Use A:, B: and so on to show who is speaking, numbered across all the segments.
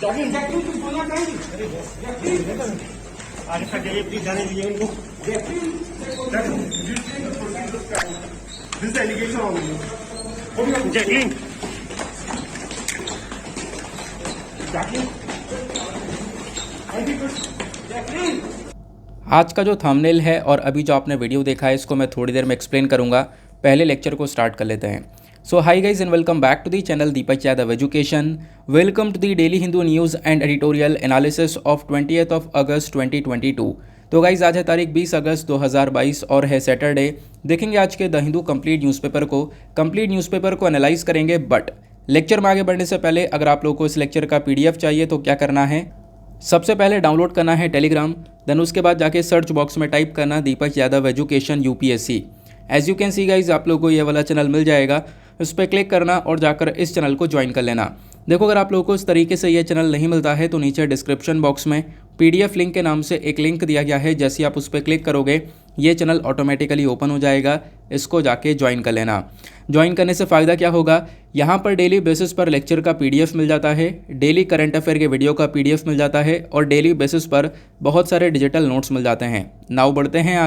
A: आगे तक जाइए प्लीज, जाने दीजिए उनको। जैकलीन,
B: आज का जो थंबनेल है और अभी जो आपने वीडियो देखा है इसको मैं थोड़ी देर में एक्सप्लेन करूंगा। पहले लेक्चर को स्टार्ट कर लेते हैं। So hi guys and welcome back to the channel Deepak Yadav education. Welcome to the daily Hindu news and editorial analysis of 20th of August 2022। तो गाइज आज है तारीख 20 अगस्त 2022 और है सैटरडे। देखेंगे आज के द हिंदू कंप्लीट न्यूज़पेपर को एनालाइज करेंगे। बट लेक्चर में आगे बढ़ने से पहले अगर आप लोगों को इस लेक्चर का PDF चाहिए तो क्या करना है, सबसे पहले डाउनलोड करना है टेलीग्राम, देन उसके बाद जाके सर्च बॉक्स में टाइप करना Deepak Yadav education UPSC। As you can see guys आप लोगों को ये वाला चैनल मिल जाएगा, उस पर क्लिक करना और जाकर इस चैनल को ज्वाइन कर लेना। देखो अगर आप लोगों को इस तरीके से ये चैनल नहीं मिलता है तो नीचे डिस्क्रिप्शन बॉक्स में PDF लिंक के नाम से एक लिंक दिया गया है। जैसे आप उस पर क्लिक करोगे ये चैनल ऑटोमेटिकली ओपन हो जाएगा, इसको जाके ज्वाइन कर लेना। ज्वाइन करने से फ़ायदा क्या होगा, यहाँ पर डेली बेसिस पर लेक्चर का PDF मिल जाता है, डेली करंट अफेयर के वीडियो का PDF मिल जाता है और डेली बेसिस पर बहुत सारे डिजिटल नोट्स मिल जाते हैं। नाउ बढ़ते हैं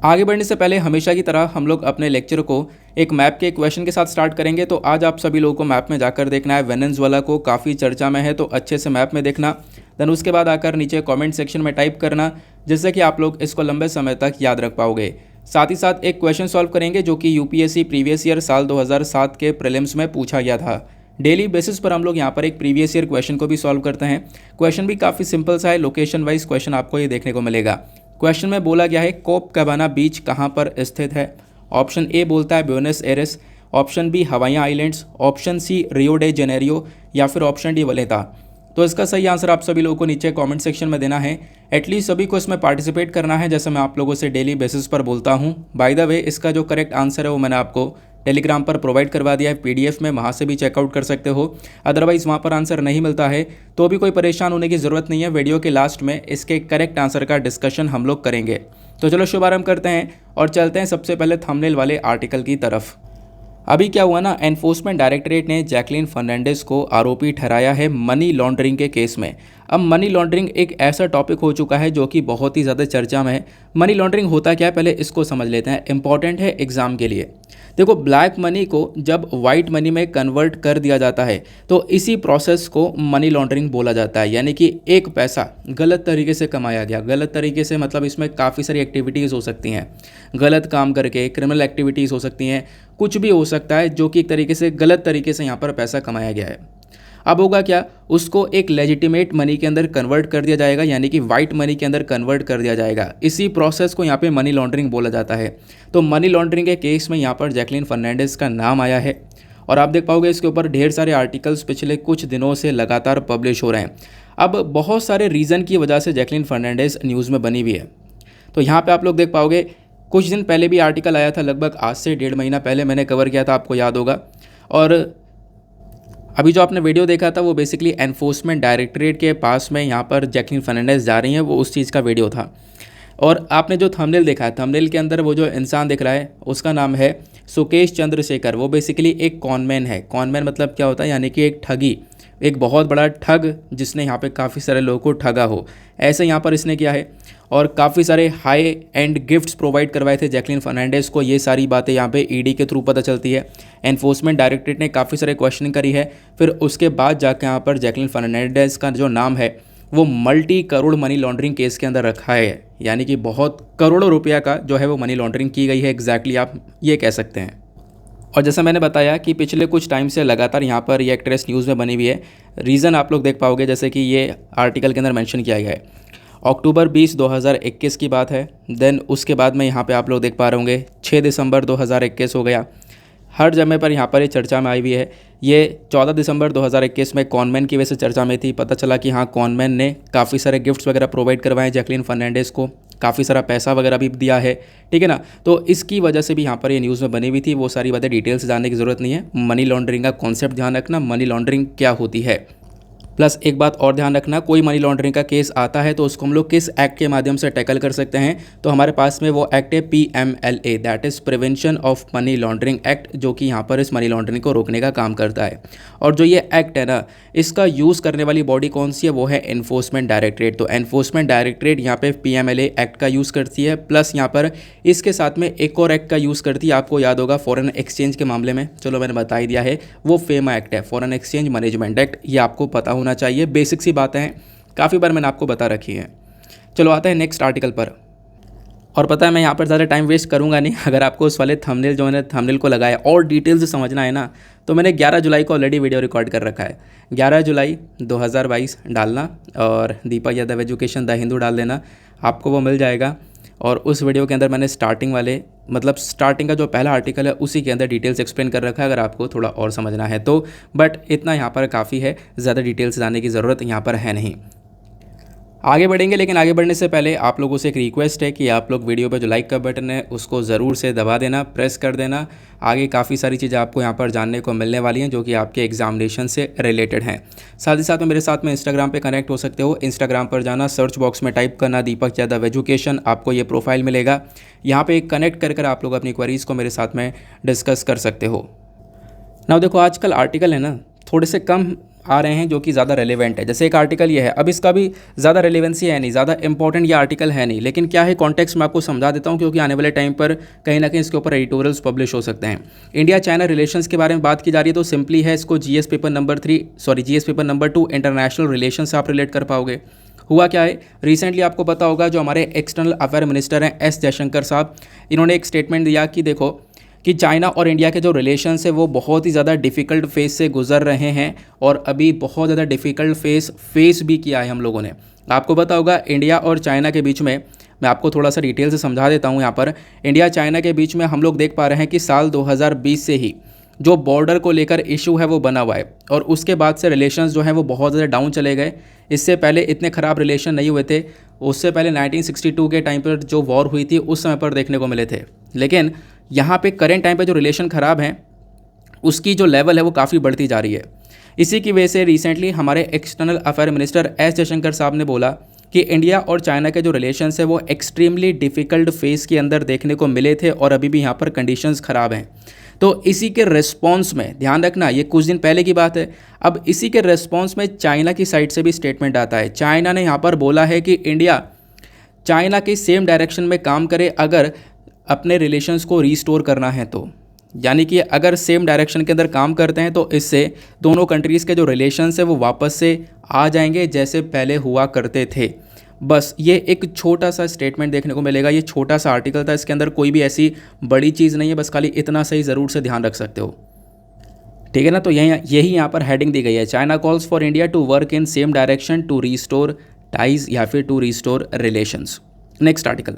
B: आगे बढ़ने से पहले हमेशा की तरह हम लोग अपने लेक्चर को एक मैप के क्वेश्चन के साथ स्टार्ट करेंगे। तो आज आप सभी लोगों को मैप में जाकर देखना है, वेनेजुएला को काफ़ी चर्चा में है तो अच्छे से मैप में देखना। देन उसके बाद आकर नीचे कमेंट सेक्शन में टाइप करना, जिससे कि आप लोग इसको लंबे समय तक याद रख पाओगे। साथ ही साथ एक क्वेश्चन सॉल्व करेंगे जो कि UPSC प्रीवियस ईयर साल 2007 के प्रीलिम्स में पूछा गया था। डेली बेसिस पर हम लोग यहाँ पर एक प्रीवियस ईयर क्वेश्चन को भी सॉल्व करते हैं। क्वेश्चन भी काफ़ी सिंपल सा है, लोकेशन वाइज क्वेश्चन आपको ये देखने को मिलेगा। क्वेश्चन में बोला गया है कोपकाबाना बीच कहाँ पर स्थित है। ऑप्शन ए बोलता है Buenos Aires, option B Hawaii islands, option C Rio de Janeiro या फिर ऑप्शन डी वलेता। तो इसका सही आंसर आप सभी लोगों को नीचे कमेंट सेक्शन में देना है। एटलीस्ट सभी को इसमें पार्टिसिपेट करना है, जैसे मैं आप लोगों से डेली बेसिस पर बोलता हूँ। बाय द वे इसका जो करेक्ट आंसर है वो मैंने आपको टेलीग्राम पर प्रोवाइड करवा दिया है PDF में, वहाँ से भी चेकआउट कर सकते हो। अदरवाइज़ वहाँ पर आंसर नहीं मिलता है तो भी कोई परेशान होने की ज़रूरत नहीं है। वीडियो के लास्ट में इसके करेक्ट आंसर का डिस्कशन हम लोग करेंगे। तो चलो शुभारंभ करते हैं और चलते हैं सबसे पहले थंबनेल वाले आर्टिकल की तरफ। अभी क्या हुआ ना, एनफोर्समेंट डायरेक्टरेट ने जैकलीन फर्नांडिस को आरोपी ठहराया है मनी लॉन्ड्रिंग के केस में। अब मनी लॉन्ड्रिंग एक ऐसा टॉपिक हो चुका है जो कि बहुत ही ज़्यादा चर्चा में है। मनी लॉन्ड्रिंग होता क्या है पहले इसको समझ लेते हैं, इंपॉर्टेंट है एग्जाम के लिए। देखो ब्लैक मनी को जब वाइट मनी में कन्वर्ट कर दिया जाता है तो इसी प्रोसेस को मनी लॉन्ड्रिंग बोला जाता है। यानी कि एक पैसा गलत तरीके से कमाया गया, गलत तरीके से मतलब इसमें काफ़ी सारी एक्टिविटीज़ हो सकती हैं, गलत काम करके क्रिमिनल एक्टिविटीज़ हो सकती हैं, कुछ भी हो सकता है जो कि एक तरीके से गलत तरीके से यहाँ पर पैसा कमाया गया है। अब होगा क्या, उसको एक लेजिटिमेट मनी के अंदर कन्वर्ट कर दिया जाएगा, यानी कि वाइट मनी के अंदर कन्वर्ट कर दिया जाएगा। इसी प्रोसेस को यहाँ पे मनी लॉन्ड्रिंग बोला जाता है। तो मनी लॉन्ड्रिंग के केस में यहाँ पर जैकलीन फर्नांडिस का नाम आया है और आप देख पाओगे इसके ऊपर ढेर सारे आर्टिकल्स पिछले कुछ दिनों से लगातार पब्लिश हो रहे हैं। अब बहुत सारे रीज़न की वजह से जैकलीन फर्नांडिस न्यूज़ में बनी हुई है। तो यहाँ पर आप लोग देख पाओगे कुछ दिन पहले भी आर्टिकल आया था, लगभग आज से 1.5 महीना पहले मैंने कवर किया था, आपको याद होगा। और अभी जो आपने वीडियो देखा था वो बेसिकली एनफोर्समेंट डायरेक्टरेट के पास में यहाँ पर जैकलीन फर्नांडिस जा रही हैं, वो उस चीज़ का वीडियो था। और आपने जो थंबनेल देखा है, थंबनेल के अंदर वो जो इंसान दिख रहा है उसका नाम है सुकेश चंद्रशेखर। वो बेसिकली एक कॉनमैन है। कॉनमैन मतलब क्या होता है, यानी कि एक ठगी, एक बहुत बड़ा ठग जिसने यहाँ पे काफ़ी सारे लोगों को ठगा हो, ऐसे यहाँ पर इसने किया है। और काफ़ी सारे हाई एंड गिफ्ट्स प्रोवाइड करवाए थे जैकलीन फर्नांडिस को। ये सारी बातें यहाँ पे ED के थ्रू पता चलती है। एनफोर्समेंट डायरेक्टरेट ने काफ़ी सारे क्वेश्चनिंग करी है, फिर उसके बाद जाके यहाँ पर जैकलीन फर्नांडिस का जो नाम है वो multi crore money laundering case के अंदर रखा है। यानी कि बहुत करोड़ों रुपया का जो है वो मनी लॉन्ड्रिंग की गई है, एग्जैक्टली आप ये कह सकते हैं। और जैसा मैंने बताया कि पिछले कुछ टाइम से लगातार यहाँ पर ये एक्ट्रेस न्यूज़ में बनी हुई है। रीज़न आप लोग देख पाओगे, जैसे कि ये आर्टिकल के अंदर मेंशन किया गया है अक्टूबर 20, 2021 की बात है। देन उसके बाद में यहाँ पे आप लोग देख पा रहे होंगे 6 दिसंबर 2021 हो गया। हर जगह पर यहाँ पर ये चर्चा में आई हुई है। ये 14 दिसंबर 2021 में कॉनमैन की वजह से चर्चा में थी। पता चला कि हाँ कॉनमैन ने काफ़ी सारे गिफ्ट्स वगैरह प्रोवाइड करवाए जैकलीन फर्नांडिस को, काफ़ी सारा पैसा वगैरह भी दिया है, ठीक है ना। तो इसकी वजह से भी यहाँ पर ये न्यूज़ में बनी हुई थी। वो सारी बातें डिटेल से जानने की ज़रूरत नहीं है। मनी लॉन्ड्रिंग का कॉन्सेप्ट ध्यान रखना, मनी लॉन्ड्रिंग क्या होती है। प्लस एक बात और ध्यान रखना, कोई मनी लॉन्ड्रिंग का केस आता है तो उसको हम लोग किस एक्ट के माध्यम से टैकल कर सकते हैं, तो हमारे पास में वो एक्ट है PMLA, that is prevention of money laundering act, जो कि यहाँ पर इस मनी लॉन्ड्रिंग को रोकने का काम करता है। और जो ये एक्ट है ना, इसका यूज़ करने वाली बॉडी कौन सी है, वो है एनफोर्समेंट डायरेक्टरेट। तो एनफोर्समेंट डायरेक्टरेट यहाँ पे PMLA एक्ट का यूज़ करती है, प्लस यहाँ पर इसके साथ में एक और एक्ट का यूज़ करती है, आपको याद होगा फॉरेन एक्सचेंज के मामले में, चलो मैंने बता ही दिया है, वो फेमा एक्ट है, फॉरेन एक्सचेंज मैनेजमेंट एक्ट, ये आपको पता होना चाहिए, बेसिक सी बातें हैं, काफ़ी बार मैंने आपको बता रखी है। चलो आते हैं नेक्स्ट आर्टिकल पर। और पता है मैं यहाँ पर ज़्यादा टाइम वेस्ट करूँगा नहीं, अगर आपको उस वाले थंबनेल जो मैंने थंबनेल को लगाया और डिटेल से समझना है ना, तो मैंने 11 जुलाई को ऑलरेडी वीडियो रिकॉर्ड कर रखा है। 11 जुलाई 2022 डालना और दीपक यादव एजुकेशन द हिंदू डाल देना, आपको वो मिल जाएगा। और उस वीडियो के अंदर मैंने स्टार्टिंग का जो पहला आर्टिकल है उसी के अंदर डिटेल्स एक्सप्लेन कर रखा है, अगर आपको थोड़ा और समझना है तो। बट इतना यहाँ पर काफ़ी है, ज़्यादा डिटेल्स जाने की ज़रूरत यहाँ पर है नहीं। आगे बढ़ेंगे, लेकिन आगे बढ़ने से पहले आप लोगों से एक रिक्वेस्ट है कि आप लोग वीडियो पर जो लाइक का बटन है उसको ज़रूर से दबा देना, प्रेस कर देना। आगे काफ़ी सारी चीज़ें आपको यहाँ पर जानने को मिलने वाली हैं जो कि आपके एग्जामिनेशन से रिलेटेड हैं। साथ ही साथ में मेरे साथ में इंस्टाग्राम पे कनेक्ट हो सकते हो। इंस्टाग्राम पर जाना, सर्च बॉक्स में टाइप करना दीपक यादव एजुकेशन, आपको ये प्रोफाइल मिलेगा। यहाँ पर कनेक्ट कर आप लोग अपनी क्वेरीज़ को मेरे साथ में डिस्कस कर सकते हो। ना देखो, आजकल आर्टिकल है ना थोड़े से कम आ रहे हैं जो कि ज़्यादा रेलेवेंट है। जैसे एक आर्टिकल ये है, अब इसका भी ज़्यादा रेलेवेंसी है नहीं, ज़्यादा इंपॉर्टेंट ये आर्टिकल है नहीं, लेकिन क्या है कॉन्टेक्स्ट में आपको समझा देता हूँ, क्योंकि आने वाले टाइम पर कहीं ना कहीं इसके ऊपर एडिटोरियल्स पब्लिश हो सकते हैं। इंडिया चाइना रिलेशंस के बारे में बात की जा रही है तो सिंपली है, इसको GS paper number 2 international relation से आप रिलेट कर पाओगे। हुआ क्या है, रिसेंटली आपको पता होगा जो हमारे एक्सटर्नल अफेयर मिनिस्टर हैं एस जयशंकर साहब, इन्होंने एक स्टेटमेंट दिया कि देखो कि चाइना और इंडिया के जो रिलेशंस है वो बहुत ही ज़्यादा डिफ़िकल्ट फेज़ से गुजर रहे हैं, और अभी बहुत ज़्यादा डिफ़िकल्ट फेस भी किया है हम लोगों ने। आपको पता होगा इंडिया और चाइना के बीच में, मैं आपको थोड़ा सा डिटेल से समझा देता हूँ। यहाँ पर इंडिया चाइना के बीच में हम लोग देख पा रहे हैं कि साल 2020 से ही जो बॉर्डर को लेकर इशू है वो बना हुआ है, और उसके बाद से रिलेशंस जो हैं वो बहुत ज़्यादा डाउन चले गए। इससे पहले इतने ख़राब रिलेशन नहीं हुए थे, उससे पहले 1962 के टाइम पर जो वॉर हुई थी उस समय पर देखने को मिले थे। लेकिन यहाँ पे करेंट टाइम पे जो रिलेशन ख़राब हैं उसकी जो लेवल है वो काफ़ी बढ़ती जा रही है। इसी की वजह से रिसेंटली हमारे external affair minister S Jaishankar साहब ने बोला कि इंडिया और चाइना के जो रिलेशंस है वो एक्सट्रीमली डिफ़िकल्ट फेज़ के अंदर देखने को मिले थे, और अभी भी यहाँ पर कंडीशंस ख़राब हैं। तो इसी के रिस्पॉन्स में, ध्यान रखना ये कुछ दिन पहले की बात है, अब इसी के रिस्पॉन्स में चाइना की साइड से भी स्टेटमेंट आता है। चाइना ने यहाँ पर बोला है कि इंडिया चाइना के सेम डायरेक्शन में काम करे अगर अपने रिलेशंस को रीस्टोर करना है तो, यानी कि अगर सेम डायरेक्शन के अंदर काम करते हैं तो इससे दोनों कंट्रीज़ के जो रिलेशंस है वो वापस से आ जाएंगे जैसे पहले हुआ करते थे। बस ये एक छोटा सा स्टेटमेंट देखने को मिलेगा, ये छोटा सा आर्टिकल था, इसके अंदर कोई भी ऐसी बड़ी चीज़ नहीं है, बस खाली इतना सही ज़रूर से ध्यान रख सकते हो, ठीक है ना। तो यही यहाँ पर हेडिंग दी गई है, China calls for India to work in same direction to restore ties या फिर to restore relations. Next article.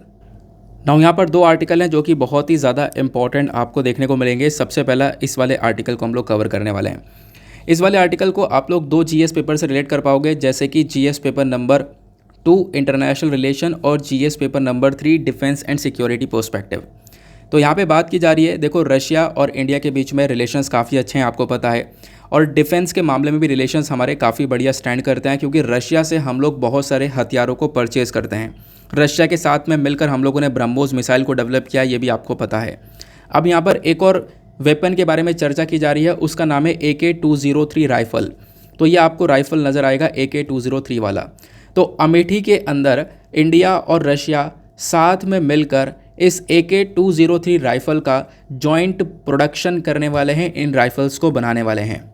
B: Now यहाँ पर दो आर्टिकल हैं जो कि बहुत ही ज़्यादा इंपॉर्टेंट आपको देखने को मिलेंगे। सबसे पहला इस वाले आर्टिकल को हम लोग कवर करने वाले हैं। इस वाले आर्टिकल को आप लोग 2 जीएस पेपर से रिलेट कर पाओगे, जैसे कि GS paper number 2 international relation और GS paper number 3 defence and security perspective. तो यहाँ पे बात की जा रही है, देखो रशिया और इंडिया के बीच में रिलेशंस काफ़ी अच्छे हैं, आपको पता है, और डिफेंस के मामले में भी रिलेशंस हमारे काफ़ी बढ़िया स्टैंड करते हैं, क्योंकि रशिया से हम लोग बहुत सारे हथियारों को परचेज़ करते हैं। रशिया के साथ में मिलकर हम लोगों ने ब्रह्मोस मिसाइल को डेवलप किया, ये भी आपको पता है। अब यहाँ पर एक और वेपन के बारे में चर्चा की जा रही है, उसका नाम है AK-203 राइफ़ल। तो ये आपको राइफ़ल नज़र आएगा AK-203 वाला। तो अमेठी के अंदर इंडिया और रशिया साथ में मिलकर इस AK-203 राइफ़ल का जॉइंट प्रोडक्शन करने वाले हैं, इन राइफ़ल्स को बनाने वाले हैं।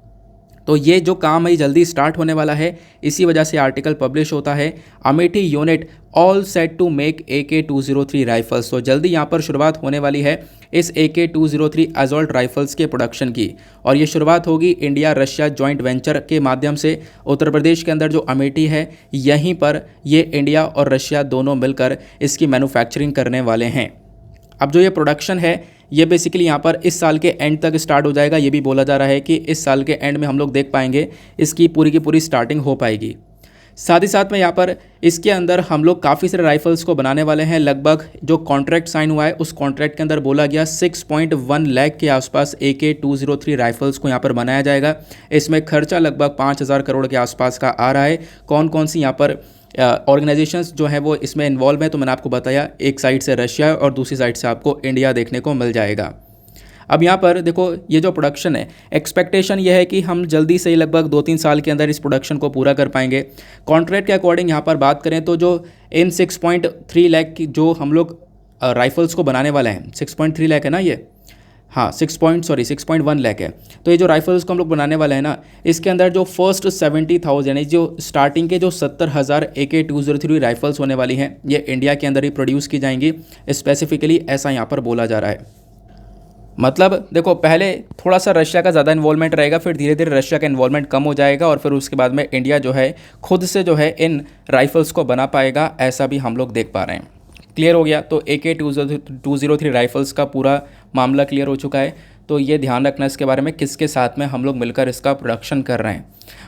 B: तो ये जो काम है जल्दी स्टार्ट होने वाला है, इसी वजह से आर्टिकल पब्लिश होता है। Amethi unit all set to make AK-203 rifles. तो जल्दी यहाँ पर शुरुआत होने वाली है इस AK-203 असॉल्ट राइफल्स के प्रोडक्शन की, और ये शुरुआत होगी इंडिया रशिया जॉइंट वेंचर के माध्यम से। उत्तर प्रदेश के अंदर जो अमेठी है, यहीं पर ये इंडिया और रशिया दोनों मिलकर इसकी मैन्युफैक्चरिंग करने वाले हैं। अब जो ये प्रोडक्शन है ये बेसिकली यहाँ पर इस साल के एंड तक स्टार्ट हो जाएगा। ये भी बोला जा रहा है कि इस साल के एंड में हम लोग देख पाएंगे इसकी पूरी की पूरी स्टार्टिंग हो पाएगी। साथ ही साथ में यहाँ पर इसके अंदर हम लोग काफ़ी सारे राइफल्स को बनाने वाले हैं। लगभग जो कॉन्ट्रैक्ट साइन हुआ है उस कॉन्ट्रैक्ट के अंदर बोला गया 6.1 लाख के आसपास AK-203 राइफल्स को यहाँ पर बनाया जाएगा। इसमें खर्चा लगभग 5,000 करोड़ के आसपास का आ रहा है। कौन कौन सी यहाँ पर ऑर्गेनाइजेशंस जो हैं वो इसमें इन्वॉल्व हैं तो मैंने आपको बताया, एक साइड से रशिया और दूसरी साइड से आपको इंडिया देखने को मिल जाएगा। अब यहाँ पर देखो ये जो प्रोडक्शन है, एक्सपेक्टेशन ये है कि हम जल्दी से ही लगभग 2-3 साल के अंदर इस प्रोडक्शन को पूरा कर पाएंगे। कॉन्ट्रैक्ट के अकॉर्डिंग यहाँ पर बात करें तो जो इन 6.3 लाख की जो हम लोग राइफल्स को बनाने वाले हैं, 6.3 लाख है ना ये, हाँ 6.1 लाख है। तो ये जो राइफल्स को हम लोग बनाने वाले हैं ना, इसके अंदर जो फर्स्ट 70,000 यानी जो स्टार्टिंग के जो 70,000 AK-203 राइफल्स होने वाली हैं, ये इंडिया के अंदर ही प्रोड्यूस की जाएंगी स्पेसिफिकली, ऐसा यहाँ पर बोला जा रहा है। मतलब देखो पहले थोड़ा सा रशिया का ज़्यादा इन्वॉल्वमेंट रहेगा, फिर धीरे धीरे रशिया का इन्वॉल्वमेंट कम हो जाएगा और फिर उसके बाद में इंडिया जो है खुद से जो है इन राइफल्स को बना पाएगा, ऐसा भी हम लोग देख पा रहे हैं। क्लियर हो गया? तो AK-203 राइफल्स का पूरा मामला क्लियर हो चुका है। तो ये ध्यान रखना इसके बारे में किसके साथ में हम लोग मिलकर इसका प्रोडक्शन कर रहे हैं।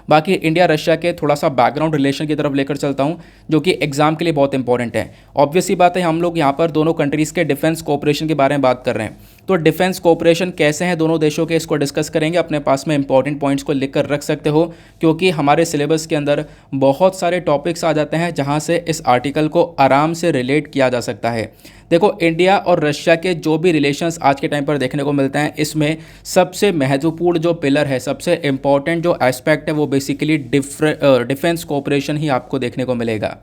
B: बाकी इंडिया रशिया के थोड़ा सा बैकग्राउंड रिलेशन की तरफ लेकर चलता हूँ, जो कि एग्जाम के लिए बहुत इंपॉर्टेंट है। ऑब्वियसली बात है, हम लोग यहाँ पर दोनों कंट्रीज़ के डिफेंस कोऑपरेशन के बारे में बात कर रहे हैं। तो डिफेंस कोऑपरेशन कैसे हैं दोनों देशों के, इसको डिस्कस करेंगे। अपने पास में इंपॉर्टेंट पॉइंट्स को लिख कर रख सकते हो, क्योंकि हमारे सिलेबस के अंदर बहुत सारे टॉपिक्स आ जाते हैं जहाँ से इस आर्टिकल को आराम से रिलेट किया जा सकता है। देखो इंडिया और रशिया के जो भी रिलेशंस आज के टाइम पर देखने को मिलते हैं, इसमें सबसे महत्वपूर्ण जो पिलर है, सबसे इम्पॉर्टेंट जो एस्पेक्ट है, वो बेसिकली डिफेंस कोऑपरेशन ही आपको देखने को मिलेगा।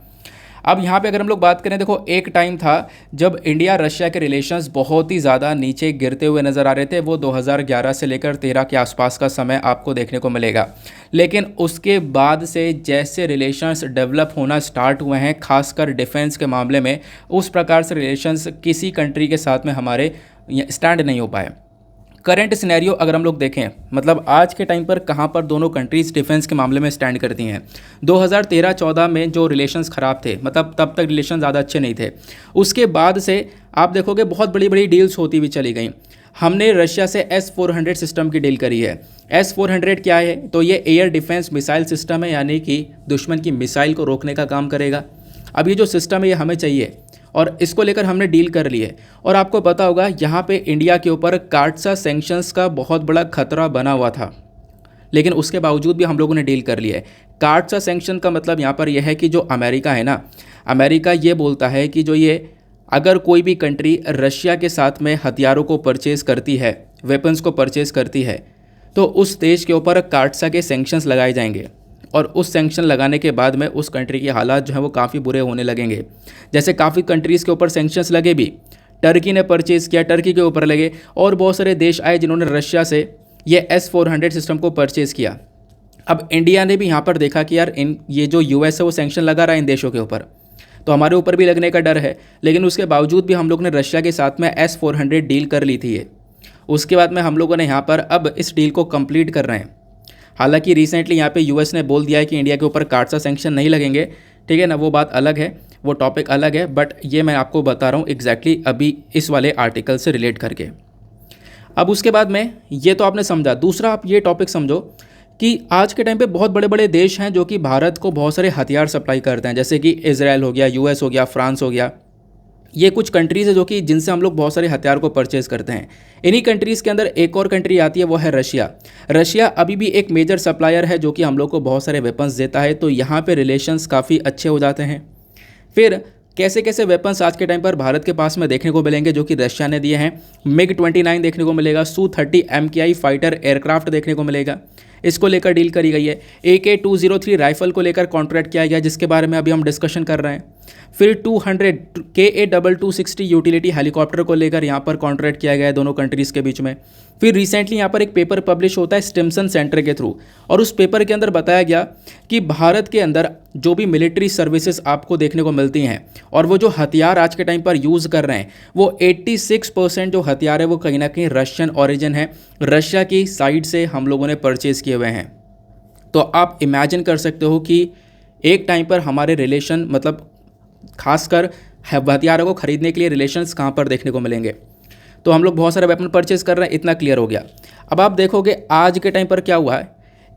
B: अब यहाँ पे अगर हम लोग बात करें, देखो एक टाइम था जब इंडिया रशिया के रिलेशंस बहुत ही ज़्यादा नीचे गिरते हुए नज़र आ रहे थे। वो 2011 से लेकर 13 के आसपास का समय आपको देखने को मिलेगा। लेकिन उसके बाद से जैसे रिलेशंस डेवलप होना स्टार्ट हुए हैं, खासकर डिफेंस के मामले में, उस प्रकार से रिलेशंस किसी कंट्री के साथ में हमारे स्टैंड नहीं हो पाए। करंट सिनेरियो अगर हम लोग देखें, मतलब आज के टाइम पर कहाँ पर दोनों कंट्रीज़ डिफेंस के मामले में स्टैंड करती हैं। 2013-14 में जो रिलेशंस ख़राब थे, मतलब तब तक रिलेशन ज़्यादा अच्छे नहीं थे। उसके बाद से आप देखोगे बहुत बड़ी बड़ी डील्स होती हुई चली गई। हमने रशिया से S-400 सिस्टम की डील करी है। S-400 क्या है? तो ये एयर डिफेंस मिसाइल सिस्टम है, यानी कि दुश्मन की मिसाइल को रोकने का काम करेगा। अब ये जो सिस्टम है ये हमें चाहिए और इसको लेकर हमने डील कर ली है। और आपको पता होगा यहाँ पे इंडिया के ऊपर कार्टसा सैंक्शंस का बहुत बड़ा खतरा बना हुआ था, लेकिन उसके बावजूद भी हम लोगों ने डील कर लिया है। कार्टसा सैंक्शन का मतलब यहाँ पर यह है कि जो अमेरिका है ना, अमेरिका ये बोलता है कि जो ये अगर कोई भी कंट्री रशिया के साथ में हथियारों को परचेज़ करती है, वेपन्स को परचेज़ करती है, तो उस देश के ऊपर कार्टसा के सैंक्शंस लगाए जाएंगे। और उस सैंक्शन लगाने के बाद में उस कंट्री के हालात जो है वो काफ़ी बुरे होने लगेंगे। जैसे काफ़ी कंट्रीज़ के ऊपर सैंक्शंस लगे भी, टर्की ने परचेज़ किया, टर्की के ऊपर लगे, और बहुत सारे देश आए जिन्होंने रशिया से ये S-400 सिस्टम को परचेज़ किया। अब इंडिया ने भी यहाँ पर देखा कि यार ये जो US है वो सैंक्शन लगा रहा है इन देशों के ऊपर, तो हमारे ऊपर भी लगने का डर है। लेकिन उसके बावजूद भी हम लोग ने रशिया के साथ में S-400 डील कर ली थी। उसके बाद में हम लोगों ने यहाँ पर अब इस डील को कंप्लीट कर रहे हैं। हालांकि रिसेंटली यहाँ पे US ने बोल दिया है कि इंडिया के ऊपर कार्टसा सैंक्शन नहीं लगेंगे, ठीक है ना, वो बात अलग है, वो टॉपिक अलग है। बट ये मैं आपको बता रहा हूँ एग्जैक्टली अभी इस वाले आर्टिकल से रिलेट करके। अब उसके बाद में ये तो आपने समझा। दूसरा आप ये टॉपिक समझो कि आज के टाइम पे बहुत बड़े बड़े देश हैं जो कि भारत को बहुत सारे हथियार सप्लाई करते हैं, जैसे कि इजराइल हो गया, US हो गया, फ्रांस हो गया। ये कुछ कंट्रीज़ है जो कि जिनसे हम लोग बहुत सारे हथियार को परचेज़ करते हैं। इन्हीं कंट्रीज़ के अंदर एक और कंट्री आती है, वो है रशिया। रशिया अभी भी एक मेजर सप्लायर है जो कि हम लोग को बहुत सारे वेपन्स देता है, तो यहाँ पे रिलेशंस काफ़ी अच्छे हो जाते हैं। फिर कैसे कैसे वेपन्स आज के टाइम पर भारत के पास में देखने को मिलेंगे जो कि रशिया ने दिए हैं। MiG-29 देखने को मिलेगा, Su-30 MKI फाइटर एयरक्राफ्ट देखने को मिलेगा, इसको लेकर डील करी गई है। AK-203 राइफल को लेकर कॉन्ट्रैक्ट किया गया, जिसके बारे में अभी हम डिस्कशन कर रहे हैं। फिर 200 KA-2260 यूटिलिटी हेलीकॉप्टर को लेकर यहाँ पर कॉन्ट्रैक्ट किया गया है दोनों कंट्रीज़ के बीच में। फिर रिसेंटली यहाँ पर एक पेपर पब्लिश होता है स्टिम्सन सेंटर के थ्रू, और उस पेपर के अंदर बताया गया कि भारत के अंदर जो भी मिलिट्री सर्विसेज आपको देखने को मिलती हैं और वो जो हथियार आज के टाइम पर यूज़ कर रहे हैं, वो 86% जो हथियार है वो कहीं ना कहीं रशियन ऑरिजिन है, रशिया की साइड से हम लोगों ने परचेज़ किए हुए हैं। तो आप इमेजिन कर सकते हो कि एक टाइम पर हमारे रिलेशन, मतलब खासकर हथियारों को खरीदने के लिए रिलेशंस कहाँ पर देखने को मिलेंगे। तो हम लोग बहुत सारे वेपन परचेज़ कर रहे हैं, इतना क्लियर हो गया। अब आप देखोगे आज के टाइम पर क्या हुआ है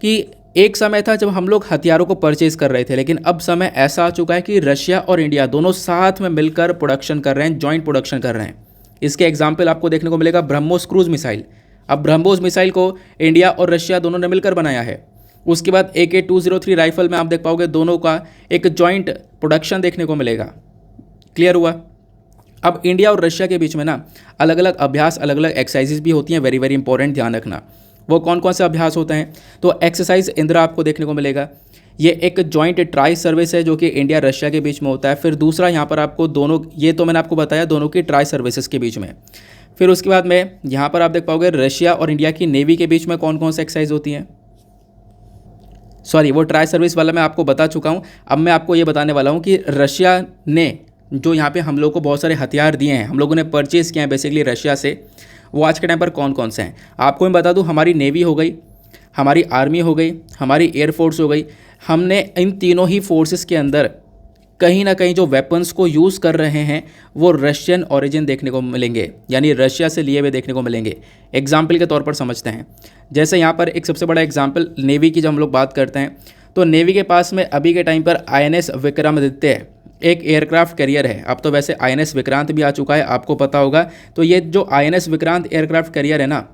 B: कि एक समय था जब हम लोग हथियारों को परचेज कर रहे थे, लेकिन अब समय ऐसा आ चुका है कि रशिया और इंडिया दोनों साथ में मिलकर प्रोडक्शन कर रहे हैं, जॉइंट प्रोडक्शन कर रहे हैं। इसके एग्जाम्पल आपको देखने को मिलेगा ब्रह्मोस क्रूज मिसाइल। अब ब्रह्मोस मिसाइल को इंडिया और रशिया दोनों ने मिलकर बनाया है। उसके बाद AK-203 राइफल में आप देख पाओगे दोनों का एक जॉइंट प्रोडक्शन देखने को मिलेगा। क्लियर हुआ। अब इंडिया और रशिया के बीच में ना अलग अलग अभ्यास, अलग अलग एक्सरसाइजेज भी होती हैं। वेरी वेरी इंपॉर्टेंट, ध्यान रखना। वो कौन कौन से अभ्यास होते हैं? तो एक्सरसाइज इंदिरा आपको देखने को मिलेगा। ये एक जॉइंट ट्राई सर्विस है जो कि इंडिया रशिया के बीच में होता है। फिर दूसरा यहाँ पर आपको दोनों, ये तो मैंने आपको बताया दोनों की ट्राई सर्विसेज के बीच में। फिर उसके बाद में यहाँ पर आप देख पाओगे रशिया और इंडिया की नेवी के बीच में कौन कौन से एक्सरसाइज होती हैं। सॉरी, वो ट्राई सर्विस वाला मैं आपको बता चुका हूँ। अब मैं आपको ये बताने वाला हूँ कि रशिया ने जो यहाँ पे हम लोग को बहुत सारे हथियार दिए हैं, हम लोगों ने परचेज़ किए हैं बेसिकली रशिया से, वो आज के टाइम पर कौन कौन से हैं। आपको मैं बता दूँ, हमारी नेवी हो गई, हमारी आर्मी हो गई, हमारी एयरफोर्स हो गई। हमने इन तीनों ही फोर्सेस के अंदर कहीं ना कहीं जो वेपन्स को यूज़ कर रहे हैं वो रशियन ओरिजिन देखने को मिलेंगे, यानी रशिया से लिए हुए देखने को मिलेंगे। एग्जाम्पल के तौर पर समझते हैं, जैसे यहाँ पर एक सबसे बड़ा एग्जाम्पल नेवी की जब हम लोग बात करते हैं तो नेवी के पास में अभी के टाइम पर INS विक्रमादित्य एक एयरक्राफ्ट कैरियर है। अब तो वैसे INS विक्रांत भी आ चुका है, आपको पता होगा। तो ये जो INS विक्रांत एयरक्राफ्ट कैरियर है ना,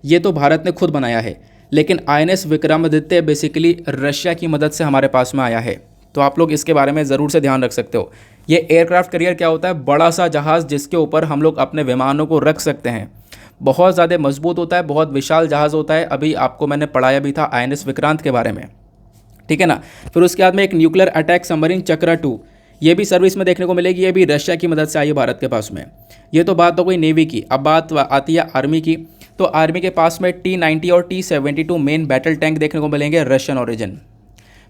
B: ये तो भारत ने खुद बनाया है, लेकिन INS विक्रमादित्य बेसिकली रशिया की मदद से हमारे पास में आया है। तो आप लोग इसके बारे में ज़रूर से ध्यान रख सकते हो। ये एयरक्राफ्ट कैरियर क्या होता है? बड़ा सा जहाज़ जिसके ऊपर हम लोग अपने विमानों को रख सकते हैं। बहुत ज़्यादा मजबूत होता है, बहुत विशाल जहाज़ होता है। अभी आपको मैंने पढ़ाया भी था INS विक्रांत के बारे में, ठीक है ना। फिर उसके बाद में एक न्यूक्लियर अटैक सबमरीन चक्रा 2, ये भी सर्विस में देखने को मिलेगी। ये भी रशिया की मदद से आई है भारत के पास में। ये तो बात हो गई नेवी की। अब बात आती है आर्मी की। तो आर्मी के पास में T-90 और T-72 मेन बैटल टैंक देखने को मिलेंगे, रशियन ओरिजिन।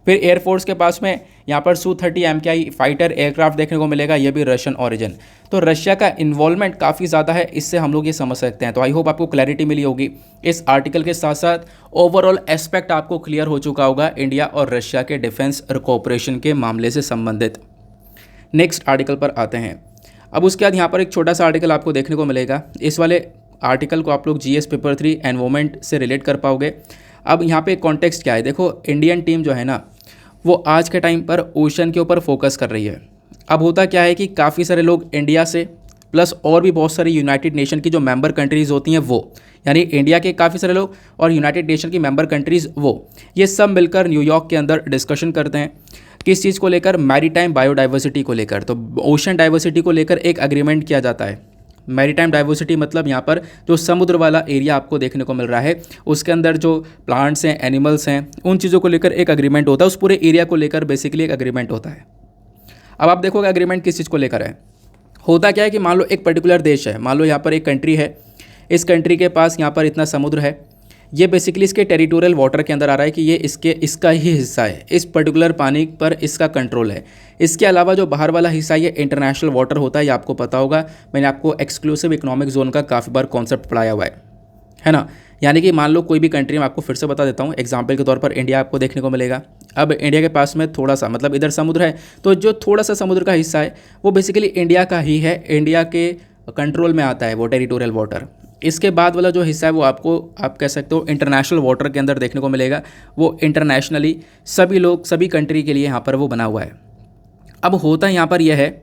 B: फिर एयरफोर्स के पास में यहाँ पर Su-30 MKI फाइटर एयरक्राफ्ट देखने को मिलेगा, ये भी रशियन ओरिजिन। तो रशिया का इन्वॉल्वमेंट काफ़ी ज़्यादा है, इससे हम लोग ये समझ सकते हैं। तो आई होप आपको क्लैरिटी मिली होगी। इस आर्टिकल के साथ साथ ओवरऑल एस्पेक्ट आपको क्लियर हो चुका होगा इंडिया और रशिया के डिफेंस कोऑपरेशन के मामले से संबंधित। नेक्स्ट आर्टिकल पर आते हैं। अब उसके बाद यहाँ पर एक छोटा सा आर्टिकल आपको देखने को मिलेगा। इस वाले आर्टिकल को आप लोग GS पेपर 3 एनवायरनमेंट से रिलेट कर पाओगे। अब यहाँ पे कॉन्टेक्स्ट क्या है, देखो इंडियन टीम जो है ना वो आज के टाइम पर ओशन के ऊपर फोकस कर रही है। अब होता क्या है कि काफ़ी सारे लोग इंडिया से प्लस और भी बहुत सारी यूनाइटेड नेशन की जो मेंबर कंट्रीज़ होती हैं वो, यानी इंडिया के काफ़ी सारे लोग और यूनाइटेड नेशन की मेंबर कंट्रीज़ वो, ये सब मिलकर न्यूयॉर्क के अंदर डिस्कशन करते हैं। किस चीज़ को लेकर? मैरीटाइम बायोडाइवर्सिटी को लेकर। तो ओशन डाइवर्सिटी को लेकर एक एग्रीमेंट किया जाता है। मैरीटाइम डाइवर्सिटी मतलब यहाँ पर जो समुद्र वाला एरिया आपको देखने को मिल रहा है उसके अंदर जो प्लांट्स हैं, एनिमल्स हैं, उन चीज़ों को लेकर एक एग्रीमेंट होता है। उस पूरे एरिया को लेकर बेसिकली एक एग्रीमेंट होता है। अब आप देखोगे एग्रीमेंट किस चीज़ को लेकर है। होता क्या है कि मान लो एक पर्टिकुलर देश है, मान लो यहाँ पर एक कंट्री है, इस कंट्री के पास यहाँ पर इतना समुद्र है, ये बेसिकली इसके टेरिटोरियल वाटर के अंदर आ रहा है कि ये इसका ही हिस्सा है, इस पर्टिकुलर पानी पर इसका कंट्रोल है। इसके अलावा जो बाहर वाला हिस्सा ये इंटरनेशनल वाटर होता है, ये आपको पता होगा। मैंने आपको एक्सक्लूसिव इकोनॉमिक जोन का काफ़ी बार कॉन्सेप्ट पढ़ाया हुआ है ना। यानी कि मान लो कोई भी कंट्री, मैं आपको फिर से बता देता हूँ, एग्जाम्पल के तौर पर इंडिया आपको देखने को मिलेगा। अब इंडिया के पास में थोड़ा सा, मतलब इधर समुद्र है, तो जो थोड़ा सा समुद्र का हिस्सा है वो बेसिकली इंडिया का ही है, इंडिया के कंट्रोल में आता है वो टेरिटोरियल वाटर। इसके बाद वाला जो हिस्सा है वो आपको, आप कह सकते हो, इंटरनेशनल वाटर के अंदर देखने को मिलेगा। वो इंटरनेशनली सभी लोग, सभी कंट्री के लिए यहाँ पर वो बना हुआ है। अब होता यहाँ पर यह है,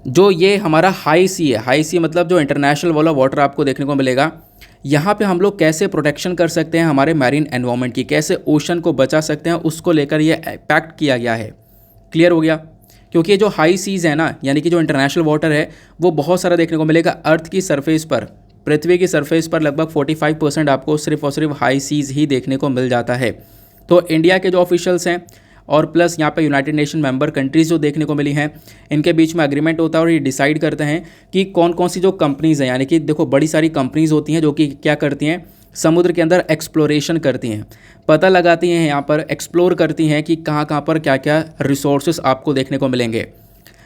B: जो ये हमारा हाई सी है, हाई सी मतलब जो इंटरनेशनल वाला वाटर आपको देखने को मिलेगा, यहाँ पे हम लोग कैसे प्रोटेक्शन कर सकते हैं हमारे मैरीन एनवायरनमेंट की, कैसे ओशन को बचा सकते हैं, उसको लेकर ये पैक्ट किया गया है। क्लियर हो गया? क्योंकि ये जो हाई सीज़ है ना, यानी कि जो इंटरनेशनल वाटर है, वो बहुत सारा देखने को मिलेगा अर्थ की सरफेस पर, पृथ्वी की सरफेस पर लगभग 45% आपको सिर्फ और सिर्फ हाई सीज़ ही देखने को मिल जाता है। तो इंडिया के जो ऑफिशियल्स हैं और प्लस यहाँ पे यूनाइटेड नेशन मेंबर कंट्रीज़ जो देखने को मिली हैं, इनके बीच में एग्रीमेंट होता है और ये डिसाइड करते हैं कि कौन कौन सी जो कंपनीज़ हैं, यानी कि देखो बड़ी सारी कंपनीज़ होती हैं जो कि क्या करती हैं, समुद्र के अंदर एक्सप्लोरेशन करती हैं, पता लगाती हैं, यहाँ पर एक्सप्लोर करती हैं कि कहाँ कहाँ पर क्या क्या रिसोर्सेज आपको देखने को मिलेंगे।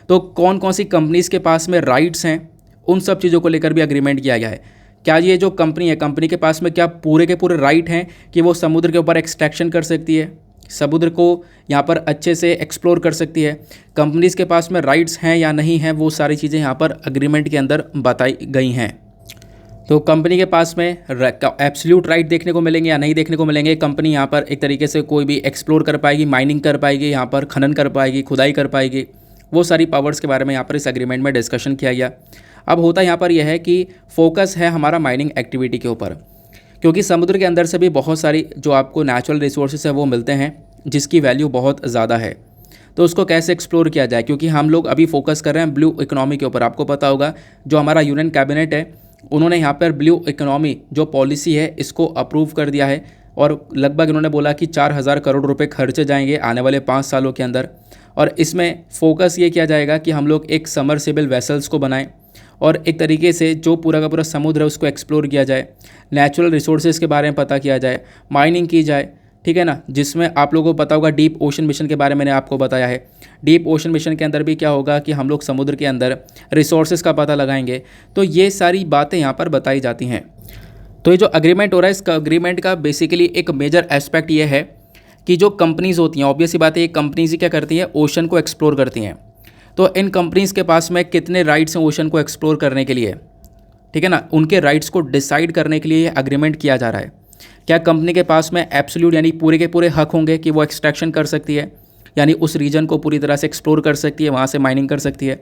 B: तो कौन कौन सी कंपनीज़ के पास में राइट्स हैं, उन सब चीज़ों को लेकर भी एग्रीमेंट किया गया है। क्या ये जो कंपनी है, कंपनी के पास में क्या पूरे के पूरे राइट हैं कि वो समुद्र के ऊपर एक्सट्रैक्शन कर सकती है, समुद्र को यहाँ पर अच्छे से एक्सप्लोर कर सकती है, कंपनीज़ के पास में राइट्स हैं या नहीं हैं, वो सारी चीज़ें यहाँ पर एग्रीमेंट के अंदर बताई गई हैं। तो कंपनी के पास में एब्सोल्यूट राइट देखने को मिलेंगे या नहीं देखने को मिलेंगे। कंपनी यहाँ पर एक तरीके से कोई भी एक्सप्लोर कर पाएगी, माइनिंग कर पाएगी, यहाँ पर खनन कर पाएगी, खुदाई कर पाएगी, वो सारी पावर्स के बारे में यहाँ पर इस एग्रीमेंट में डिस्कशन किया गया। अब होता यहाँ पर यह है कि फोकस है हमारा माइनिंग एक्टिविटी के ऊपर, क्योंकि समुद्र के अंदर से भी बहुत सारी जो आपको नेचुरल रिसोर्सेज है वो मिलते हैं जिसकी वैल्यू बहुत ज़्यादा है। तो उसको कैसे एक्सप्लोर किया जाए, क्योंकि हम लोग अभी फोकस कर रहे हैं ब्लू इकोनॉमी के ऊपर। आपको पता होगा जो हमारा यूनियन कैबिनेट है उन्होंने यहाँ पर ब्लू इकोनॉमी जो पॉलिसी है इसको अप्रूव कर दिया है और लगभग इन्होंने बोला कि 4,000 करोड़ रुपए खर्चे जाएंगे आने वाले 5 सालों के अंदर। और इसमें फोकस ये किया जाएगा कि हम लोग एक समरसेबल वेसल्स को बनाएं और एक तरीके से जो पूरा का पूरा समुद्र है उसको एक्सप्लोर किया जाए, नेचुरल रिसोर्सेज के बारे में पता किया जाए, माइनिंग की जाए, ठीक है ना। जिसमें आप लोगों को पता होगा डीप ओशन मिशन के बारे में मैंने आपको बताया है। डीप ओशन मिशन के अंदर भी क्या होगा कि हम लोग समुद्र के अंदर रिसोर्सेज का पता लगाएंगे। तो ये सारी बातें यहाँ पर बताई जाती हैं। तो ये जो अग्रीमेंट हो रहा है इस अग्रीमेंट का बेसिकली एक मेजर एस्पेक्ट ये है कि जो कंपनीज़ होती हैं, ऑब्वियस सी बात है, ये कंपनीज़ ही क्या करती हैं, ओशन को एक्सप्लोर करती हैं। तो इन कंपनीज़ के पास में कितने राइट्स हैं ओशन को एक्सप्लोर करने के लिए, ठीक है ना। उनके राइट्स को डिसाइड करने के लिए ये अग्रीमेंट किया जा रहा है। क्या कंपनी के पास में एब्सोल्यूट यानी पूरे के पूरे हक होंगे कि वो एक्सट्रैक्शन कर सकती है, यानी उस रीजन को पूरी तरह से एक्सप्लोर कर सकती है, वहाँ से माइनिंग कर सकती है,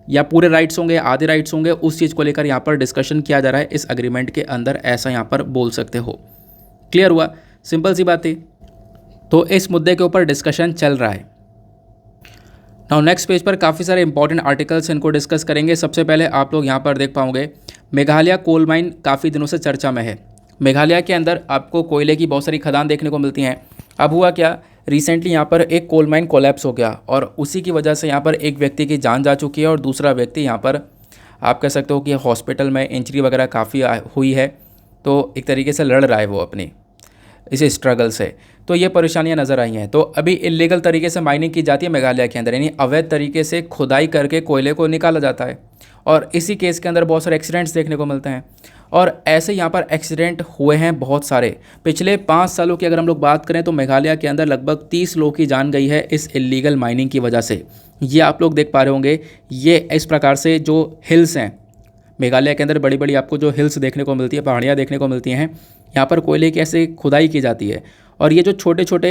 B: या पूरे राइट्स होंगे, आधे राइट्स होंगे, उस चीज़ को लेकर यहाँ पर डिस्कशन किया जा रहा है इस अग्रीमेंट के अंदर, ऐसा यहाँ पर बोल सकते हो। क्लियर हुआ, सिंपल सी बात है। तो इस मुद्दे के ऊपर डिस्कशन चल रहा है। नाउ नेक्स्ट पेज पर काफ़ी सारे इंपॉर्टेंट आर्टिकल्स इनको डिस्कस करेंगे। सबसे पहले आप लोग यहाँ पर देख पाओगे मेघालय कोल माइन काफ़ी दिनों से चर्चा में है। मेघालय के अंदर आपको कोयले की बहुत सारी खदान देखने को मिलती हैं। अब हुआ क्या, रिसेंटली यहाँ पर एक कोल माइन कोलैप्स हो गया और उसी की वजह से यहाँ पर एक व्यक्ति की जान जा चुकी है और दूसरा व्यक्ति यहाँ पर आप कह सकते हो कि हॉस्पिटल में इंजरी वगैरह काफ़ी हुई है। तो एक तरीके से लड़ रहा है वो अपनी इस स्ट्रगल से। तो ये परेशानियां नज़र आई हैं। तो अभी इलीगल तरीके से माइनिंग की जाती है मेघालय के अंदर, यानी अवैध तरीके से खुदाई करके कोयले को निकाला जाता है और इसी केस के अंदर बहुत सारे एक्सीडेंट्स देखने को मिलते हैं। और ऐसे यहाँ पर एक्सीडेंट हुए हैं बहुत सारे। पिछले 5 सालों की अगर हम लोग बात करें तो मेघालय के अंदर लगभग 30 लोगों की जान गई है इस इलीगल माइनिंग की वजह से। ये आप लोग देख पा रहे होंगे, ये इस प्रकार से जो हिल्स हैं मेघालय के अंदर, बड़ी बड़ी आपको जो हिल्स देखने को मिलती है, पहाड़ियाँ देखने को मिलती हैं, यहाँ पर कोयले की ऐसे खुदाई की जाती है। और ये जो छोटे छोटे